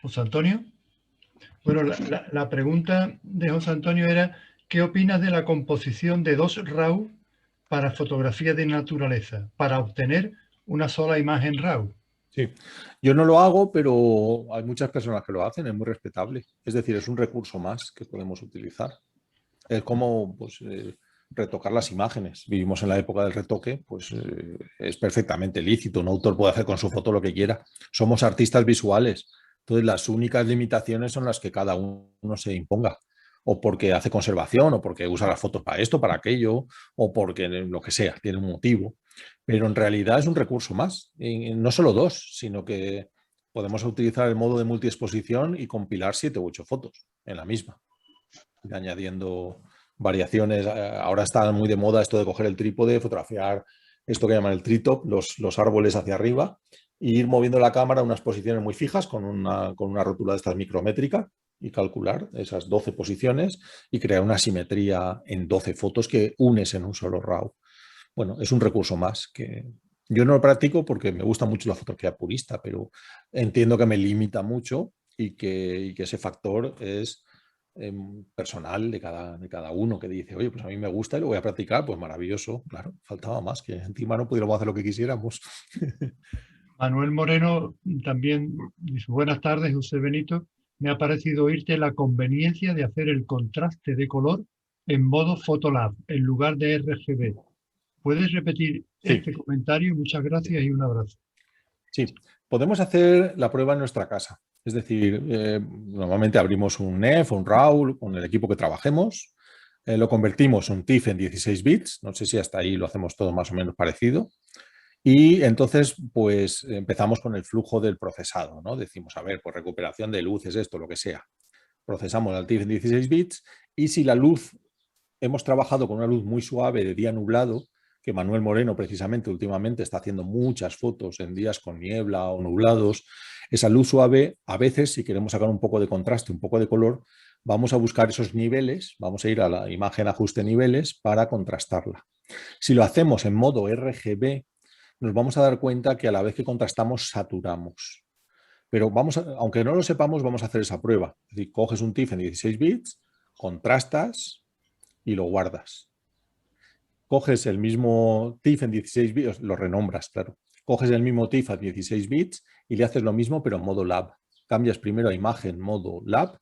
José Antonio. Bueno, la pregunta de José Antonio era, ¿qué opinas de la composición de 2 RAW para fotografía de naturaleza, para obtener una sola imagen RAW? Sí, yo no lo hago, pero hay muchas personas que lo hacen, es muy respetable. Es decir, es un recurso más que podemos utilizar. Es como pues, retocar las imágenes. Vivimos en la época del retoque, pues es perfectamente lícito. Un autor puede hacer con su foto lo que quiera. Somos artistas visuales. Entonces, las únicas limitaciones son las que cada uno se imponga. O porque hace conservación, o porque usa las fotos para esto, para aquello, o porque lo que sea, tiene un motivo. Pero en realidad es un recurso más. Y no solo dos, sino que podemos utilizar el modo de multiexposición y compilar 7 u 8 fotos en la misma, añadiendo variaciones. Ahora está muy de moda esto de coger el trípode, fotografiar esto que llaman el tree-top, los árboles hacia arriba, e ir moviendo la cámara a unas posiciones muy fijas con una rótula de estas micrométrica y calcular esas 12 posiciones y crear una simetría en 12 fotos que unes en un solo RAW. Bueno, es un recurso más que yo no lo practico porque me gusta mucho la fotografía purista, pero entiendo que me limita mucho y que ese factor es personal de cada uno, que dice, oye, pues a mí me gusta y lo voy a practicar, pues maravilloso. Claro, faltaba más, que encima no pudiéramos hacer lo que quisiéramos. Manuel Moreno también dice, buenas tardes, José Benito. Me ha parecido oírte la conveniencia de hacer el contraste de color en modo Photolab en lugar de RGB. ¿Puedes repetir este comentario? Muchas gracias y un abrazo. Sí, podemos hacer la prueba en nuestra casa. Es decir, normalmente abrimos un NEF o un RAW con el equipo que trabajemos, lo convertimos un TIFF en 16 bits, no sé si hasta ahí lo hacemos todo más o menos parecido, y entonces pues empezamos con el flujo del procesado, ¿no? Decimos, a ver, pues recuperación de luces, esto, lo que sea. Procesamos el TIFF en 16 bits y si la luz, hemos trabajado con una luz muy suave de día nublado, que Manuel Moreno precisamente últimamente está haciendo muchas fotos en días con niebla o nublados. Esa luz suave, a veces, si queremos sacar un poco de contraste, un poco de color, vamos a buscar esos niveles, vamos a ir a la imagen ajuste niveles para contrastarla. Si lo hacemos en modo RGB, nos vamos a dar cuenta que a la vez que contrastamos, saturamos. Pero aunque no lo sepamos, vamos a hacer esa prueba. Es decir, coges un TIFF en 16 bits, contrastas y lo guardas. Coges el mismo TIFF en 16 bits, lo renombras, claro. Coges el mismo TIFF a 16 bits y le haces lo mismo, pero en modo lab. Cambias primero a imagen modo lab,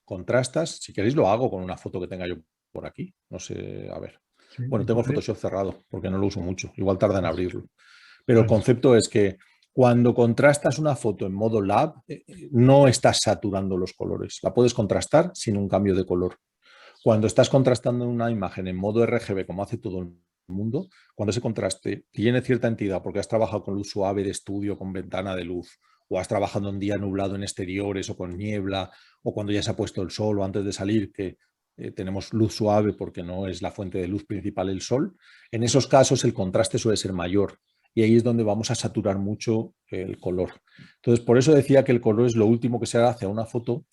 contrastas. Si queréis lo hago con una foto que tenga yo por aquí. No sé, a ver. Sí, Bueno, tengo el entonces, Photoshop cerrado porque no lo uso mucho. Igual tarda en abrirlo. Pero el concepto es que cuando contrastas una foto en modo lab, no estás saturando los colores. La puedes contrastar sin un cambio de color. Cuando estás contrastando una imagen en modo RGB, como hace todo el mundo, cuando ese contraste tiene cierta entidad porque has trabajado con luz suave de estudio, con ventana de luz, o has trabajado un día nublado en exteriores o con niebla, o cuando ya se ha puesto el sol o antes de salir, que tenemos luz suave porque no es la fuente de luz principal el sol, en esos casos el contraste suele ser mayor. Y ahí es donde vamos a saturar mucho el color. Entonces, por eso decía que el color es lo último que se hace a una foto.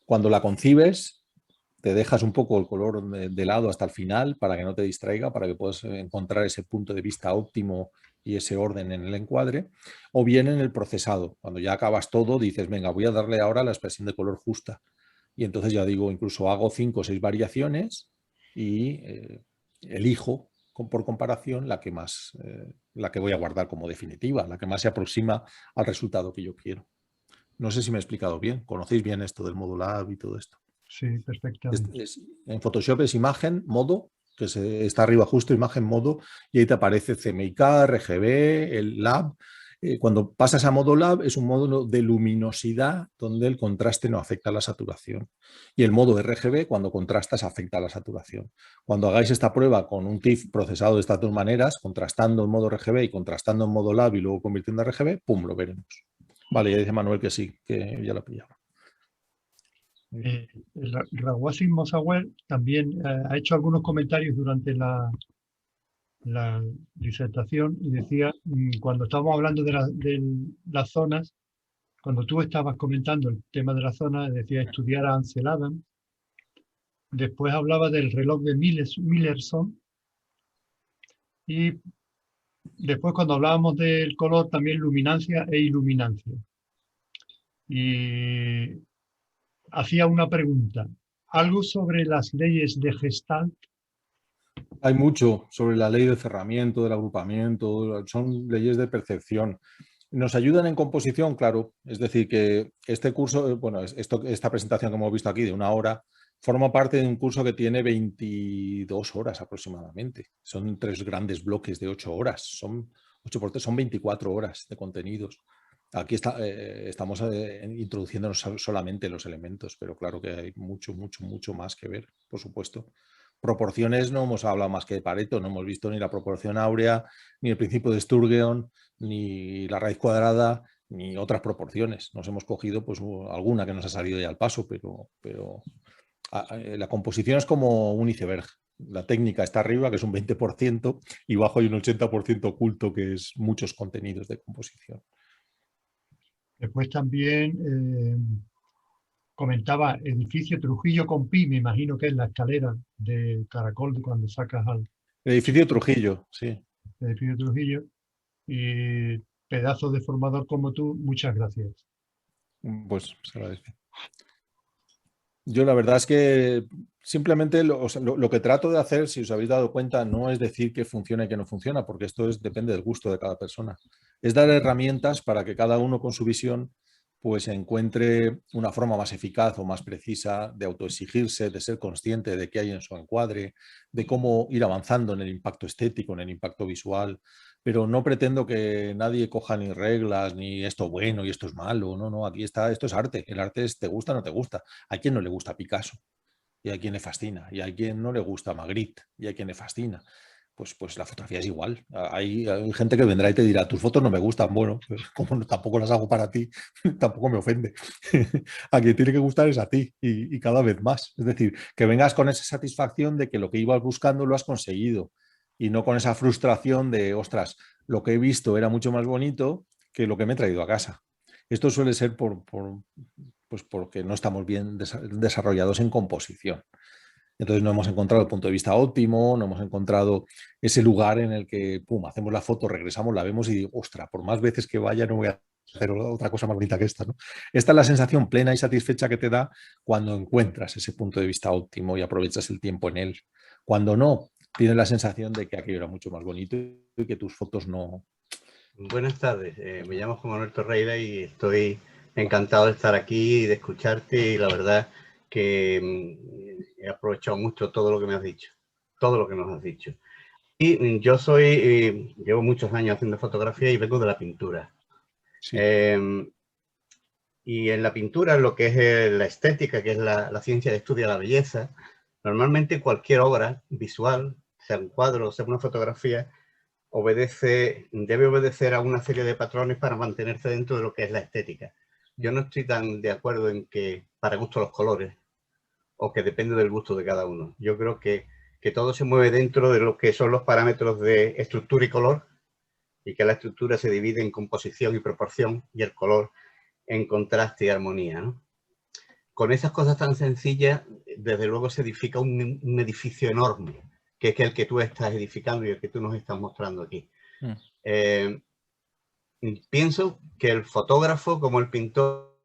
Cuando la concibes, te dejas un poco el color de lado hasta el final para que no te distraiga, para que puedas encontrar ese punto de vista óptimo y ese orden en el encuadre, o bien en el procesado. Cuando ya acabas todo, dices, venga, voy a darle ahora la expresión de color justa. Y entonces ya digo, incluso hago 5 o 6 variaciones y elijo por comparación la que voy a guardar como definitiva, la que más se aproxima al resultado que yo quiero. No sé si me he explicado bien. ¿Conocéis bien esto del modo lab y todo esto? sí, perfectamente. En Photoshop es imagen, modo, que está arriba justo, imagen, modo, y ahí te aparece CMYK, RGB, el lab. Cuando pasas a modo lab es un modo de luminosidad donde el contraste no afecta a la saturación. Y el modo RGB, cuando contrastas, afecta a la saturación. Cuando hagáis esta prueba con un TIFF procesado de estas dos maneras, contrastando en modo RGB y contrastando en modo lab y luego convirtiendo a RGB, ¡pum!, lo veremos. Vale, ya dice Manuel que sí, que ya lo ha pillado. Rawazin Mosawel también ha hecho algunos comentarios durante la disertación y decía, cuando estábamos hablando de las zonas, cuando tú estabas comentando el tema de las zonas, decía estudiar a Ansel Adams, después hablaba del reloj de Millerson y después cuando hablábamos del color también luminancia e iluminancia. Y hacía una pregunta, ¿algo sobre las leyes de Gestalt? Hay mucho sobre la ley de cerramiento, del agrupamiento, son leyes de percepción. Nos ayudan en composición, claro. Es decir, que este curso, bueno, esta presentación que hemos visto aquí de 1 hora, forma parte de un curso que tiene 22 horas aproximadamente. Son 3 grandes bloques de 8 horas. Son 8 por 3, son 24 horas de contenidos. Aquí estamos introduciéndonos solamente los elementos, pero claro que hay mucho, mucho, mucho más que ver, por supuesto. Proporciones no hemos hablado más que de Pareto, no hemos visto ni la proporción áurea, ni el principio de Sturgeon, ni la raíz cuadrada, ni otras proporciones. Nos hemos cogido pues alguna que nos ha salido ya al paso, pero la composición es como un iceberg. La técnica está arriba, que es un 20%, y abajo hay un 80% oculto, que es muchos contenidos de composición. Después también comentaba edificio Trujillo con Pi, me imagino que es la escalera de Caracol cuando sacas al El edificio Trujillo, sí. edificio Trujillo. Y pedazo de formador como tú, muchas gracias. Pues se agradece. Yo la verdad es que simplemente lo que trato de hacer, si os habéis dado cuenta, no es decir que funciona y que no funciona, porque esto depende del gusto de cada persona. Es dar herramientas para que cada uno con su visión pues encuentre una forma más eficaz o más precisa de autoexigirse, de ser consciente de qué hay en su encuadre, de cómo ir avanzando en el impacto estético, en el impacto visual, pero no pretendo que nadie coja ni reglas, ni esto bueno y esto es malo. No, no, aquí está, esto es arte. El arte es te gusta o no te gusta. ¿A quién no le gusta Picasso? Y hay quien le fascina, y hay quien no le gusta Magritte, y hay quien le fascina. Pues la fotografía es igual. Hay gente que vendrá y te dirá, tus fotos no me gustan. Bueno, pues como tampoco las hago para ti, tampoco me ofende. A quien tiene que gustar es a ti, y cada vez más. Es decir, que vengas con esa satisfacción de que lo que ibas buscando lo has conseguido, y no con esa frustración de, ostras, lo que he visto era mucho más bonito que lo que me he traído a casa. Esto suele ser pues porque no estamos bien desarrollados en composición. Entonces no hemos encontrado el punto de vista óptimo, no hemos encontrado ese lugar en el que, pum, hacemos la foto, regresamos, la vemos y digo, ostras, por más veces que vaya no voy a hacer otra cosa más bonita que esta, ¿no? Esta es la sensación plena y satisfecha que te da cuando encuentras ese punto de vista óptimo y aprovechas el tiempo en él. Cuando no, tienes la sensación de que aquello era mucho más bonito y que tus fotos no... Buenas tardes, me llamo Juan Manuel Torreira y estoy encantado de estar aquí y de escucharte, y la verdad que he aprovechado mucho todo lo que me has dicho, todo lo que nos has dicho. Y yo llevo muchos años haciendo fotografía y vengo de la pintura. Sí. Y en la pintura, lo que es la estética, que es la ciencia de estudio de la belleza, normalmente cualquier obra visual, sea un cuadro o sea una fotografía, debe obedecer a una serie de patrones para mantenerse dentro de lo que es la estética. Yo no estoy tan de acuerdo en que para gusto los colores, o que depende del gusto de cada uno. Yo creo que todo se mueve dentro de lo que son los parámetros de estructura y color, y que la estructura se divide en composición y proporción, y el color en contraste y armonía, ¿no? Con esas cosas tan sencillas, desde luego se edifica un edificio enorme, que es el que tú estás edificando y el que tú nos estás mostrando aquí. Pienso que el fotógrafo, como el pintor,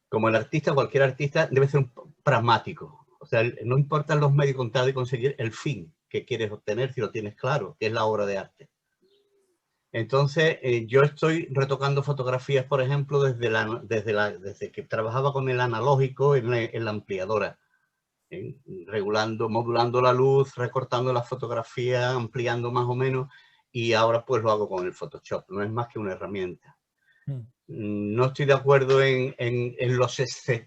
como el artista, cualquier artista, debe ser un pragmático. O sea, no importan los medios con tal de conseguir el fin que quieres obtener, si lo tienes claro, que es la obra de arte. Entonces, yo estoy retocando fotografías, por ejemplo, desde que trabajaba con el analógico en la ampliadora. Modulando la luz, recortando la fotografía, ampliando más o menos, y ahora pues lo hago con el Photoshop. No es más que una herramienta. No estoy de acuerdo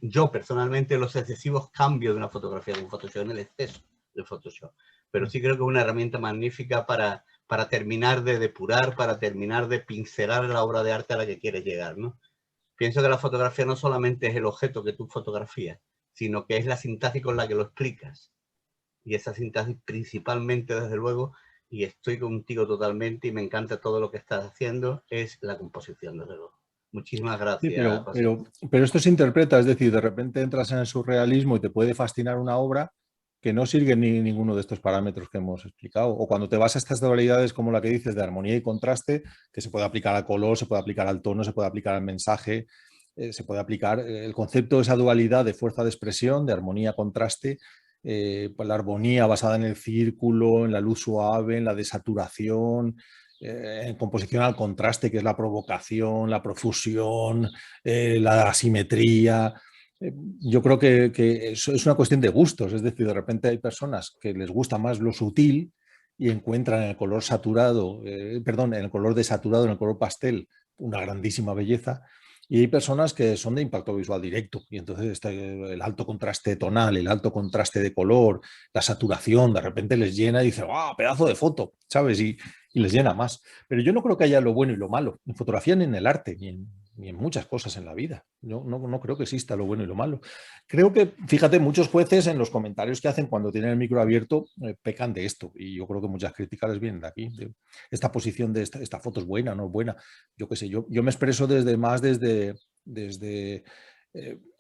yo personalmente, en los excesivos cambios de una fotografía de un Photoshop, en el exceso del Photoshop. Pero sí creo que es una herramienta magnífica para terminar de depurar, para terminar de pincelar la obra de arte a la que quieres llegar, ¿no? Pienso que la fotografía no solamente es el objeto que tú fotografías, sino que es la sintaxis con la que lo explicas. Y esa sintaxis principalmente, desde luego, y estoy contigo totalmente y me encanta todo lo que estás haciendo, es la composición, desde luego. Muchísimas gracias. Sí, pero esto se interpreta, es decir, de repente entras en el surrealismo y te puede fascinar una obra que no sigue ninguno de estos parámetros que hemos explicado. O cuando te vas a estas dualidades como la que dices de armonía y contraste, que se puede aplicar al color, se puede aplicar al tono, se puede aplicar al mensaje, se puede aplicar el concepto de esa dualidad de fuerza de expresión, de armonía-contraste, pues la armonía basada en el círculo, en la luz suave, en la desaturación, en composición al contraste, que es la provocación, la profusión, la asimetría. Yo creo que eso es una cuestión de gustos, es decir, de repente hay personas que les gusta más lo sutil y encuentran en el color saturado, en el color desaturado, en el color pastel, una grandísima belleza. Y hay personas que son de impacto visual directo y entonces el alto contraste tonal, el alto contraste de color, la saturación, de repente les llena y dicen, ¡ah, pedazo de foto! ¿Sabes? Y les llena más. Pero yo no creo que haya lo bueno y lo malo, en fotografía ni en el arte, ni en muchas cosas en la vida. Yo no creo que exista lo bueno y lo malo. Creo que, fíjate, muchos jueces en los comentarios que hacen cuando tienen el micro abierto pecan de esto y yo creo que muchas críticas les vienen de aquí, de esta posición de esta foto es buena, no es buena. Yo qué sé, yo me expreso desde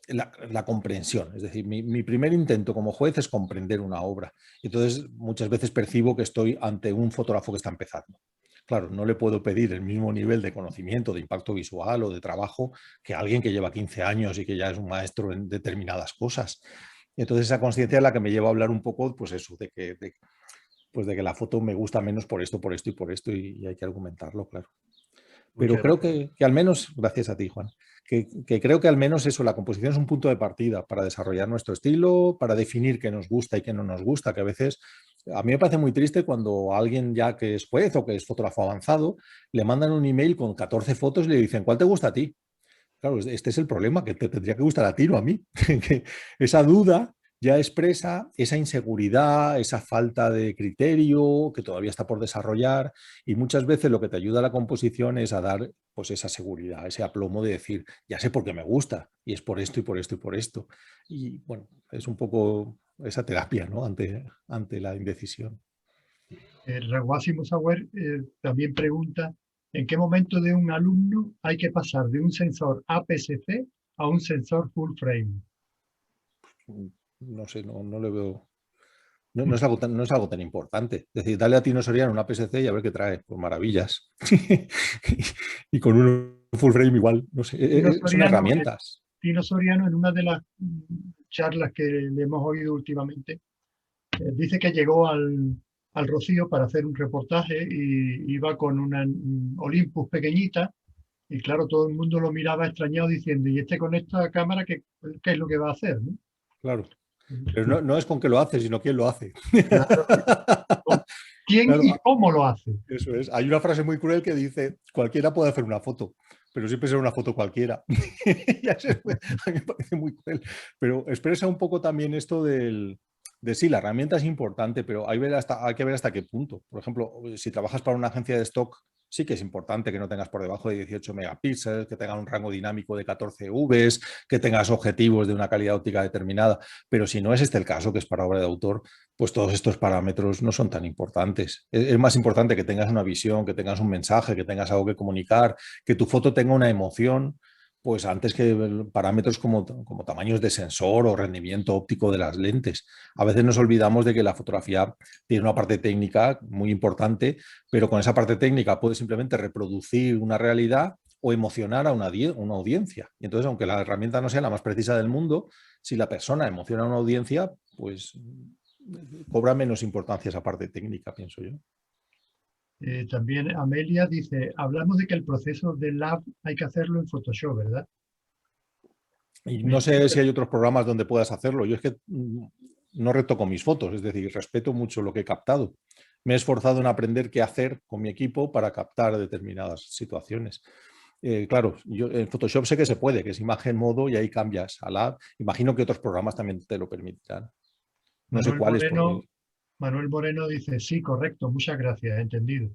la comprensión. Es decir, mi primer intento como juez es comprender una obra. Entonces, muchas veces percibo que estoy ante un fotógrafo que está empezando. Claro, no le puedo pedir el mismo nivel de conocimiento, de impacto visual o de trabajo que alguien que lleva 15 años y que ya es un maestro en determinadas cosas. Entonces, esa conciencia es la que me lleva a hablar un poco, pues eso, de que la foto me gusta menos por esto y hay que argumentarlo, claro. Pero creo que al menos, gracias a ti, Juan, que creo que al menos eso, la composición es un punto de partida para desarrollar nuestro estilo, para definir qué nos gusta y qué no nos gusta, que a veces, a mí me parece muy triste cuando alguien ya que es juez o que es fotógrafo avanzado, le mandan un email con 14 fotos y le dicen, ¿cuál te gusta a ti? Claro, este es el problema, que te tendría que gustar a ti, no a mí. Que esa duda ya expresa esa inseguridad, esa falta de criterio que todavía está por desarrollar y muchas veces lo que te ayuda a la composición es a dar pues esa seguridad, ese aplomo de decir, ya sé por qué me gusta y es por esto y por esto y por esto. Y bueno, es un poco esa terapia, ¿no? ante la indecisión. Rawasi Musawwer también pregunta, ¿en qué momento de un alumno hay que pasar de un sensor APS-C a un sensor full frame? No sé, no le veo. No es algo tan importante. Es decir, dale a Tino Soriano una PSC y a ver qué trae. Pues maravillas. Y con un full frame igual. No sé, son herramientas. Tino Soriano, en una de las charlas que le hemos oído últimamente, dice que llegó al Rocío para hacer un reportaje y iba con una Olympus pequeñita y claro, todo el mundo lo miraba extrañado diciendo, ¿y con esta cámara qué es lo que va a hacer? ¿no? Claro. Pero no es con qué lo hace, sino quién lo hace. Claro. ¿Quién claro, y cómo lo hace? Eso es. Hay una frase muy cruel que dice, cualquiera puede hacer una foto, pero siempre será una foto cualquiera. A mí me parece muy cruel. Pero expresa un poco también esto de sí, la herramienta es importante, pero hay que ver hasta qué punto. Por ejemplo, si trabajas para una agencia de stock, sí que es importante que no tengas por debajo de 18 megapíxeles, que tengas un rango dinámico de 14 Vs, que tengas objetivos de una calidad óptica determinada. Pero si no es este el caso, que es para obra de autor, pues todos estos parámetros no son tan importantes. Es más importante que tengas una visión, que tengas un mensaje, que tengas algo que comunicar, que tu foto tenga una emoción, pues antes que parámetros como tamaños de sensor o rendimiento óptico de las lentes. A veces nos olvidamos de que la fotografía tiene una parte técnica muy importante, pero con esa parte técnica puedes simplemente reproducir una realidad o emocionar a una audiencia. Y entonces, aunque la herramienta no sea la más precisa del mundo, si la persona emociona a una audiencia, pues cobra menos importancia esa parte técnica, pienso yo. También Amelia dice, hablamos de que el proceso de lab hay que hacerlo en Photoshop, ¿verdad? Y no sé si hay otros programas donde puedas hacerlo. Yo es que no retoco mis fotos, es decir, respeto mucho lo que he captado. Me he esforzado en aprender qué hacer con mi equipo para captar determinadas situaciones. Claro, yo en Photoshop sé que se puede, que es imagen modo y ahí cambias a lab. Imagino que otros programas también te lo permitirán. No sé cuáles. Manuel Moreno dice, sí, correcto, muchas gracias, entendido.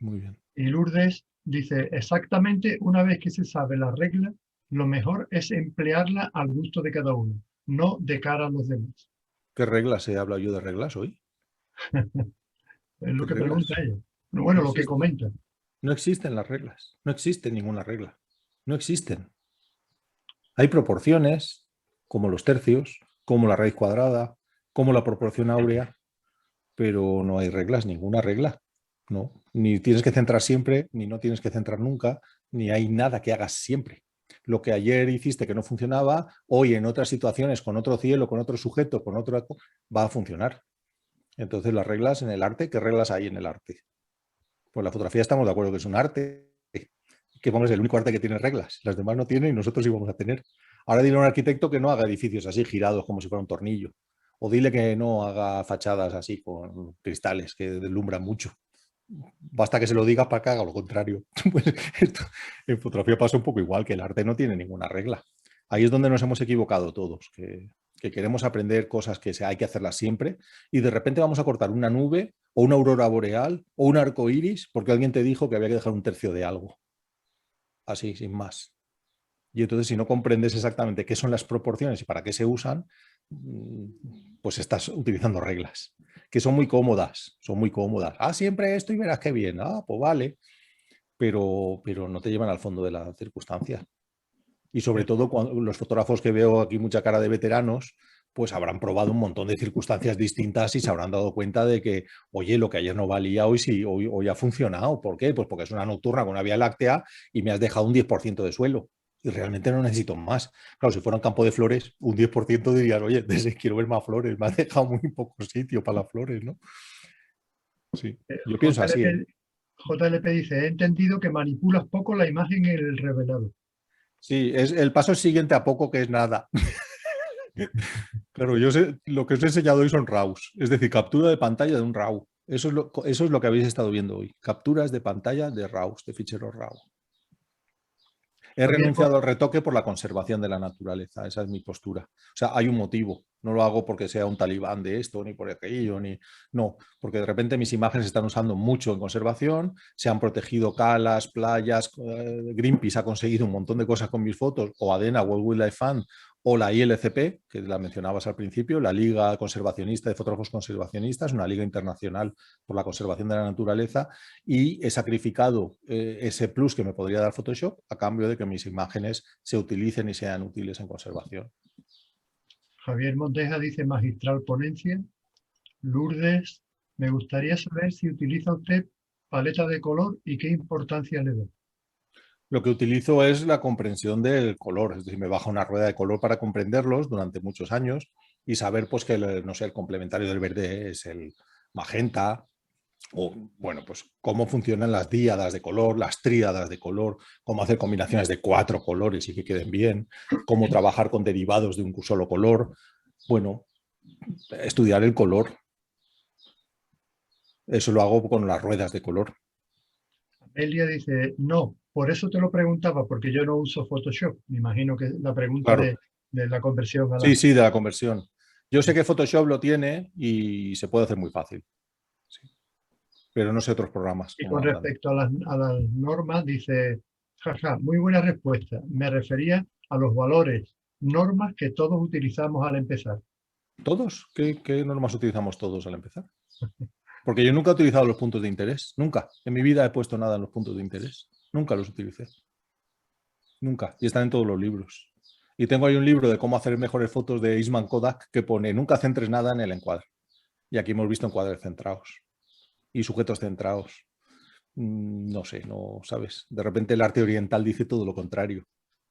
Muy bien. Y Lourdes dice, exactamente, una vez que se sabe la regla, lo mejor es emplearla al gusto de cada uno, no de cara a los demás. ¿Qué reglas he hablado yo de reglas hoy? Es lo que pregunta ella. Bueno, lo que comenta. No existen las reglas, no existe ninguna regla, no existen. Hay proporciones, como los tercios, como la raíz cuadrada, como la proporción áurea, pero no hay reglas, ninguna regla. No, ni tienes que centrar siempre, ni no tienes que centrar nunca, ni hay nada que hagas siempre. Lo que ayer hiciste que no funcionaba, hoy en otras situaciones, con otro cielo, con otro sujeto, con otro, va a funcionar. Entonces las reglas en el arte, ¿qué reglas hay en el arte? Pues la fotografía estamos de acuerdo que es un arte, que pongas el único arte que tiene reglas, las demás no tienen y nosotros sí vamos a tener. Ahora dile a un arquitecto que no haga edificios así girados como si fuera un tornillo, o dile que no haga fachadas así con cristales que deslumbran mucho. Basta que se lo digas para que haga lo contrario. Pues esto, en fotografía pasa un poco igual, que el arte no tiene ninguna regla. Ahí es donde nos hemos equivocado todos, que queremos aprender cosas que hay que hacerlas siempre y de repente vamos a cortar una nube o una aurora boreal o un arco iris porque alguien te dijo que había que dejar un tercio de algo. Así, sin más. Y entonces, si no comprendes exactamente qué son las proporciones y para qué se usan, pues estás utilizando reglas, que son muy cómodas, son muy cómodas. Ah, siempre esto y verás qué bien. Ah, pues vale. Pero no te llevan al fondo de la circunstancia. Y sobre todo, cuando los fotógrafos que veo aquí mucha cara de veteranos, pues habrán probado un montón de circunstancias distintas y se habrán dado cuenta de que, oye, lo que ayer no valía, hoy sí, hoy ha funcionado. ¿Por qué? Pues porque es una nocturna con una vía láctea y me has dejado un 10% de suelo. Y realmente no necesito más. Claro, si fuera un campo de flores, un 10% dirían, oye, quiero ver más flores, me has dejado muy poco sitio para las flores, ¿no? Sí, yo pienso así, ¿eh? JLP dice, he entendido que manipulas poco la imagen en el revelado. Sí, es el paso siguiente a poco, que es nada. Claro, yo sé, lo que os he enseñado hoy son RAWs, es decir, captura de pantalla de un RAW. Eso es lo que habéis estado viendo hoy. Capturas de pantalla de RAWs, de ficheros RAW. He renunciado al retoque por la conservación de la naturaleza, esa es mi postura. O sea, hay un motivo, no lo hago porque sea un talibán de esto, ni por aquello, ni... No, porque de repente mis imágenes se están usando mucho en conservación, se han protegido calas, playas, Greenpeace ha conseguido un montón de cosas con mis fotos, o ADENA, World Wildlife Fund, o la ILCP, que la mencionabas al principio, la Liga Conservacionista de Fotógrafos Conservacionistas, una liga internacional por la conservación de la naturaleza, y he sacrificado ese plus que me podría dar Photoshop a cambio de que mis imágenes se utilicen y sean útiles en conservación. Javier Monteja dice, magistral ponencia. Lourdes, me gustaría saber si utiliza usted paleta de color y qué importancia le da. Lo que utilizo es la comprensión del color, es decir, me bajo una rueda de color para comprenderlos durante muchos años y saber pues que no sé, el complementario del verde es el magenta, o bueno, pues cómo funcionan las díadas de color, las tríadas de color, cómo hacer combinaciones de 4 colores y que queden bien, cómo trabajar con derivados de un solo color. Bueno, estudiar el color. Eso lo hago con las ruedas de color. Elia dice, no, por eso te lo preguntaba, porque yo no uso Photoshop. Me imagino que la pregunta Claro. de la conversión a la... Sí, sí, de la conversión. Yo sé que Photoshop lo tiene y se puede hacer muy fácil. Sí. Pero no sé otros programas. Y con respecto a las normas, dice, jaja, muy buena respuesta. Me refería a los valores, normas que todos utilizamos al empezar. ¿Todos? ¿Qué normas utilizamos todos al empezar? Porque yo nunca he utilizado los puntos de interés. Nunca. En mi vida he puesto nada en los puntos de interés. Nunca los utilicé. Nunca. Y están en todos los libros. Y tengo ahí un libro de cómo hacer mejores fotos de Eastman Kodak que pone nunca centres nada en el encuadre. Y aquí hemos visto encuadres centrados. Y sujetos centrados. No sé, no sabes. De repente el arte oriental dice todo lo contrario.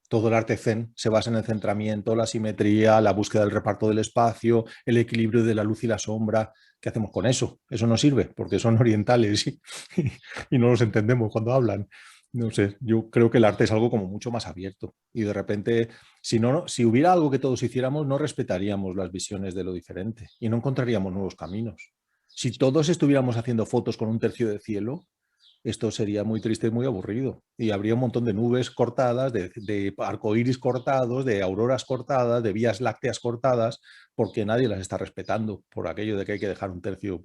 Todo el arte zen se basa en el centramiento, la simetría, la búsqueda del reparto del espacio, el equilibrio de la luz y la sombra. ¿Qué hacemos con eso? Eso no sirve porque son orientales y no los entendemos cuando hablan. No sé, yo creo que el arte es algo como mucho más abierto y de repente, si hubiera algo que todos hiciéramos, no respetaríamos las visiones de lo diferente y no encontraríamos nuevos caminos. Si todos estuviéramos haciendo fotos con un tercio de cielo, esto sería muy triste y muy aburrido. Y habría un montón de nubes cortadas, de arcoíris cortados, de auroras cortadas, de vías lácteas cortadas, porque nadie las está respetando por aquello de que hay que dejar un tercio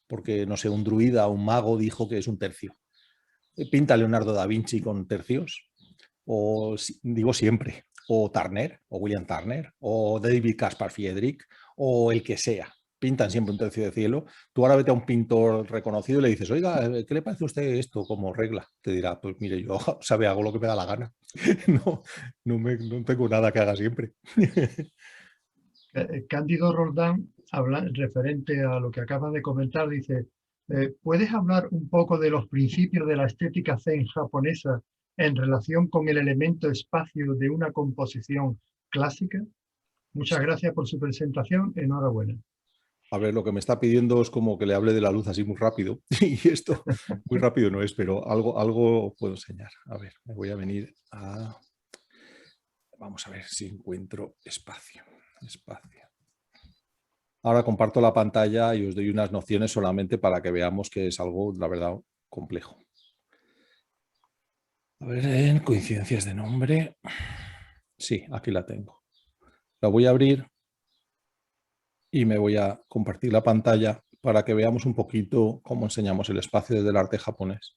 porque, no sé, un druida o un mago dijo que es un tercio. Pinta Leonardo da Vinci con tercios, o digo siempre, o Turner, o William Turner, o David Caspar Friedrich, o el que sea. Pintan siempre un tercio de cielo. Tú ahora vete a un pintor reconocido y le dices, oiga, ¿qué le parece a usted esto como regla? Te dirá, pues mire, yo hago lo que me da la gana. No tengo nada que haga siempre. Cándido Roldán, referente a lo que acabas de comentar, dice, ¿puedes hablar un poco de los principios de la estética zen japonesa en relación con el elemento espacio de una composición clásica? Muchas gracias por su presentación. Enhorabuena. A ver, lo que me está pidiendo es como que le hable de la luz así muy rápido. Y esto muy rápido no es, pero algo puedo enseñar. A ver, me voy a venir a... Vamos a ver si encuentro espacio. Ahora comparto la pantalla y os doy unas nociones solamente para que veamos que es algo, la verdad, complejo. A ver, en coincidencias de nombre. Sí, aquí la tengo. La voy a abrir y me voy a compartir la pantalla para que veamos un poquito cómo enseñamos el espacio desde el arte japonés.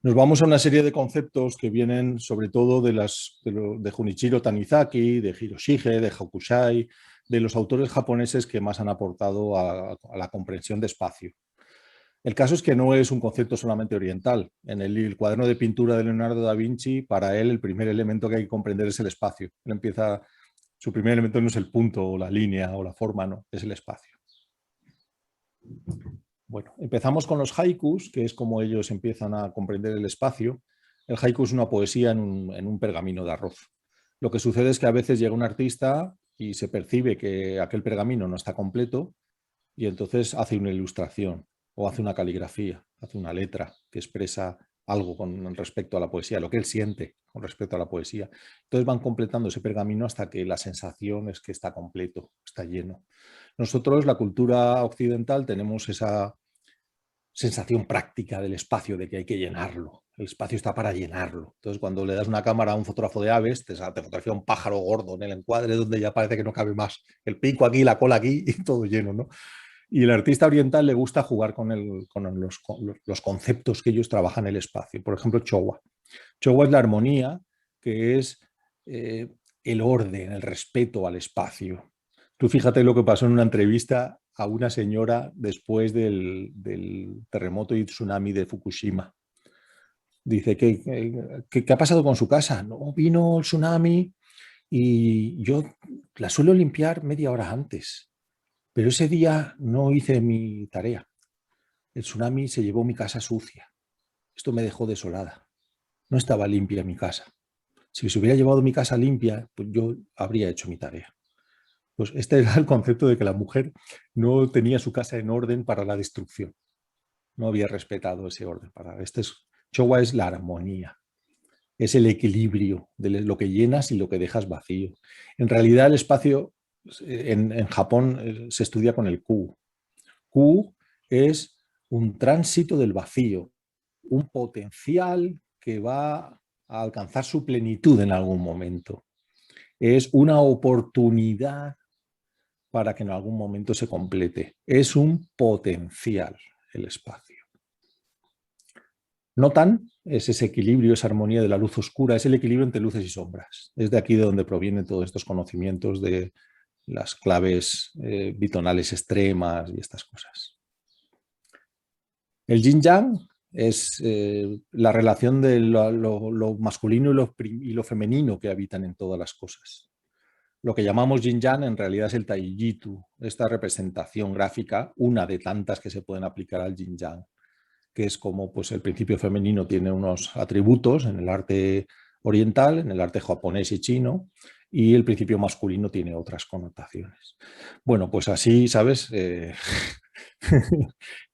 Nos vamos a una serie de conceptos que vienen sobre todo de Junichiro Tanizaki, de Hiroshige, de Hokusai, de los autores japoneses que más han aportado a la comprensión de espacio. El caso es que no es un concepto solamente oriental. En el cuaderno de pintura de Leonardo da Vinci, para él el primer elemento que hay que comprender es el espacio. Su primer elemento no es el punto o la línea o la forma, no, es el espacio. Bueno, empezamos con los haikus, que es como ellos empiezan a comprender el espacio. El haiku es una poesía en un pergamino de arroz. Lo que sucede es que a veces llega un artista y se percibe que aquel pergamino no está completo y entonces hace una ilustración o hace una caligrafía, hace una letra que expresa algo con respecto a la poesía, lo que él siente con respecto a la poesía. Entonces van completando ese pergamino hasta que la sensación es que está completo, está lleno. Nosotros, la cultura occidental, tenemos esa sensación práctica del espacio, de que hay que llenarlo. El espacio está para llenarlo. Entonces, cuando le das una cámara a un fotógrafo de aves, te fotografía un pájaro gordo en el encuadre donde ya parece que no cabe más. El pico aquí, la cola aquí y todo lleno, ¿no? Y el artista oriental le gusta jugar con los conceptos que ellos trabajan en el espacio. Por ejemplo, Chowa. Chowa es la armonía, que es el orden, el respeto al espacio. Tú fíjate lo que pasó en una entrevista a una señora después del terremoto y tsunami de Fukushima. Dice, ¿qué ha pasado con su casa? No, vino el tsunami y yo la suelo limpiar media hora antes, pero ese día no hice mi tarea. El tsunami se llevó mi casa sucia. Esto me dejó desolada. No estaba limpia mi casa. Si se hubiera llevado mi casa limpia, pues yo habría hecho mi tarea. Pues este era el concepto de que la mujer no tenía su casa en orden para la destrucción. No había respetado ese orden. Chowa es la armonía. Es el equilibrio de lo que llenas y lo que dejas vacío. En realidad el espacio en Japón se estudia con el Ku. Ku es un tránsito del vacío, un potencial que va a alcanzar su plenitud en algún momento. Es una oportunidad para que en algún momento se complete. Es un potencial el espacio. Notan, es ese equilibrio, esa armonía de la luz oscura, es el equilibrio entre luces y sombras. Es de aquí de donde provienen todos estos conocimientos de las claves bitonales extremas y estas cosas. El yin-yang es la relación de lo masculino y lo femenino que habitan en todas las cosas. Lo que llamamos yin-yang en realidad es el taijitu, esta representación gráfica, una de tantas que se pueden aplicar al yin-yang, que es como pues, el principio femenino tiene unos atributos en el arte oriental, en el arte japonés y chino, y el principio masculino tiene otras connotaciones. Bueno, pues así, ¿sabes?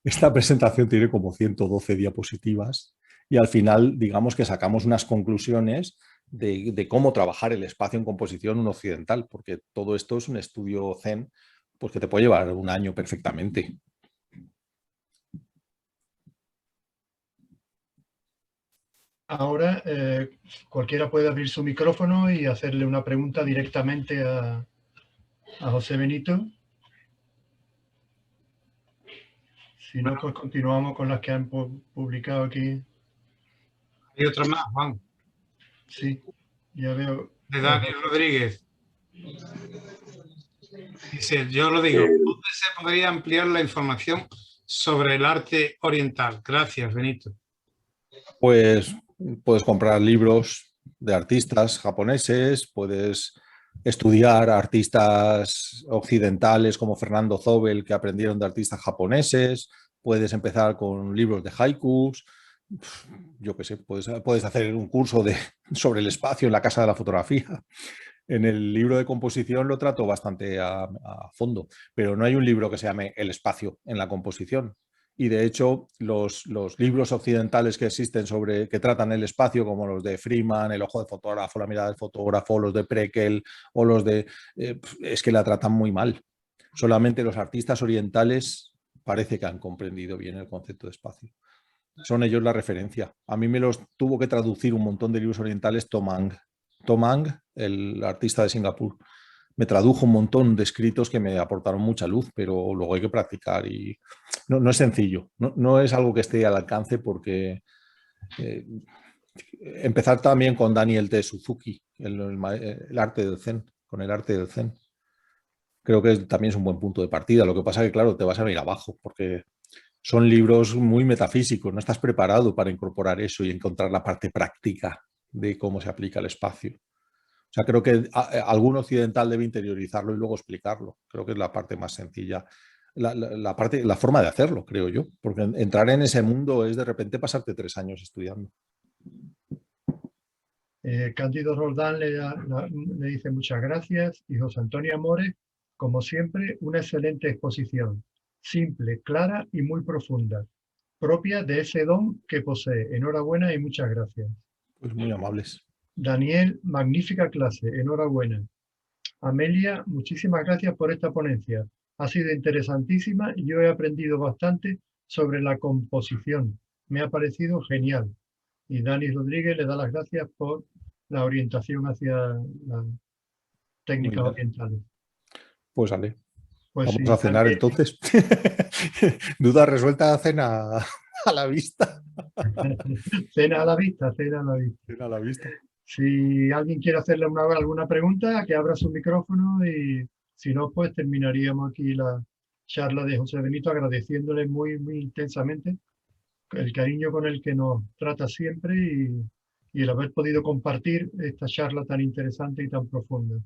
Esta presentación tiene como 112 diapositivas y al final, digamos que sacamos unas conclusiones de cómo trabajar el espacio en composición occidental, porque todo esto es un estudio zen pues, que te puede llevar un año perfectamente. Ahora cualquiera puede abrir su micrófono y hacerle una pregunta directamente a José Benito. Si no, pues continuamos con las que han publicado aquí. Hay otra más, Juan. Sí, ya veo. De Daniel Rodríguez. Dice, yo lo digo, ¿dónde se podría ampliar la información sobre el arte oriental? Gracias, Benito. Pues puedes comprar libros de artistas japoneses, puedes estudiar artistas occidentales como Fernando Zobel que aprendieron de artistas japoneses, puedes empezar con libros de haikus, yo qué sé, puedes hacer un curso sobre el espacio en la Casa de la Fotografía. En el libro de composición lo trato bastante a fondo, pero no hay un libro que se llame El espacio en la composición. Y de hecho, los libros occidentales que existen que tratan el espacio, como los de Freeman, El ojo del fotógrafo, La mirada del fotógrafo, los de Prekel o los de... es que la tratan muy mal. Solamente los artistas orientales parece que han comprendido bien el concepto de espacio. Son ellos la referencia. A mí me los tuvo que traducir un montón de libros orientales Tom Ang. Tom Ang, el artista de Singapur, me tradujo un montón de escritos que me aportaron mucha luz, pero luego hay que practicar y no es sencillo. No es algo que esté al alcance porque empezar también con Daniel T. Suzuki, el arte del Zen, con el arte del Zen. Creo que también es un buen punto de partida. Lo que pasa es que, claro, te vas a venir abajo porque son libros muy metafísicos. No estás preparado para incorporar eso y encontrar la parte práctica de cómo se aplica el espacio. O sea, creo que algún occidental debe interiorizarlo y luego explicarlo. Creo que es la parte más sencilla. La forma de hacerlo, creo yo. Porque entrar en ese mundo es de repente pasarte 3 años estudiando. Cándido Roldán le dice muchas gracias y José Antonio Amores, como siempre, una excelente exposición, simple, clara y muy profunda, propia de ese don que posee. Enhorabuena y muchas gracias. Pues muy amables. Daniel, magnífica clase, enhorabuena. Amelia, muchísimas gracias por esta ponencia. Ha sido interesantísima y yo he aprendido bastante sobre la composición. Me ha parecido genial. Y Dani Rodríguez le da las gracias por la orientación hacia las técnicas orientales. Pues vale. Pues vamos sí, a cenar entonces. Duda resuelta, cena a la vista. Cena a la vista, cena a la vista. Cena a la vista. Si alguien quiere hacerle alguna pregunta, que abra su micrófono y si no, pues terminaríamos aquí la charla de José Benito agradeciéndole muy, muy intensamente el cariño con el que nos trata siempre y el haber podido compartir esta charla tan interesante y tan profunda.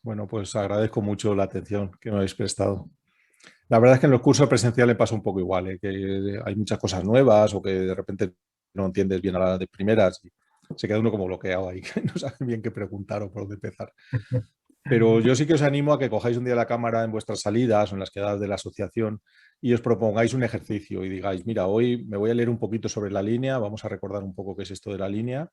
Bueno, pues agradezco mucho la atención que me habéis prestado. La verdad es que en los cursos presenciales pasa un poco igual, que hay muchas cosas nuevas o que de repente no entiendes bien a la de primeras y se queda uno como bloqueado ahí, que no sabe bien qué preguntar o por dónde empezar. Pero yo sí que os animo a que cojáis un día la cámara en vuestras salidas o en las quedadas de la asociación y os propongáis un ejercicio y digáis, mira, hoy me voy a leer un poquito sobre la línea, vamos a recordar un poco qué es esto de la línea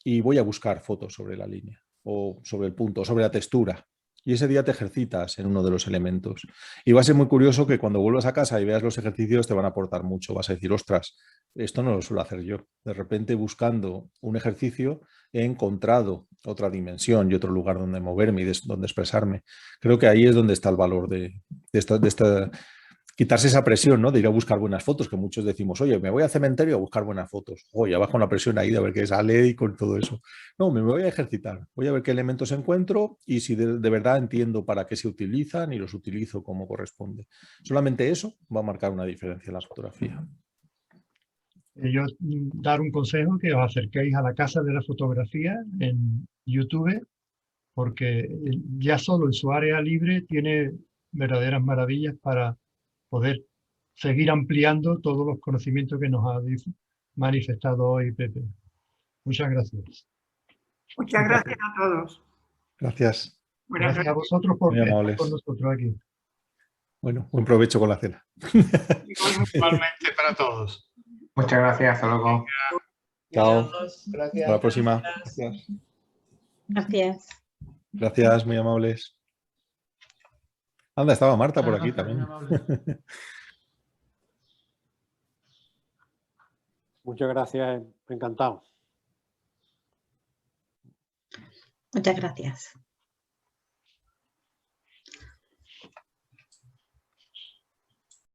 y voy a buscar fotos sobre la línea o sobre el punto, o sobre la textura. Y ese día te ejercitas en uno de los elementos. Y va a ser muy curioso que cuando vuelvas a casa y veas los ejercicios te van a aportar mucho. Vas a decir, ostras, esto no lo suelo hacer yo. De repente, buscando un ejercicio, he encontrado otra dimensión y otro lugar donde moverme y donde expresarme. Creo que ahí es donde está el valor de quitarse esa presión, ¿no? De ir a buscar buenas fotos, que muchos decimos, oye, me voy al cementerio a buscar buenas fotos. Oye, abajo la presión ahí de ver qué sale y con todo eso. No, me voy a ejercitar, voy a ver qué elementos encuentro y si de verdad entiendo para qué se utilizan y los utilizo como corresponde. Solamente eso va a marcar una diferencia en la fotografía. Yo dar un consejo, que os acerquéis a la Casa de la Fotografía en YouTube, porque ya solo en su área libre tiene verdaderas maravillas para poder seguir ampliando todos los conocimientos que nos ha manifestado hoy Pepe. Muchas gracias. Muchas gracias a todos. Gracias. Gracias a vosotros por estar con nosotros aquí. Bueno, buen provecho con la cena. Igualmente para todos. Muchas gracias, hasta luego. Chao. Gracias. Hasta la próxima. Gracias. Gracias. Gracias, muy amables. Anda, estaba Marta por aquí también. Muchas gracias, encantado. Muchas gracias.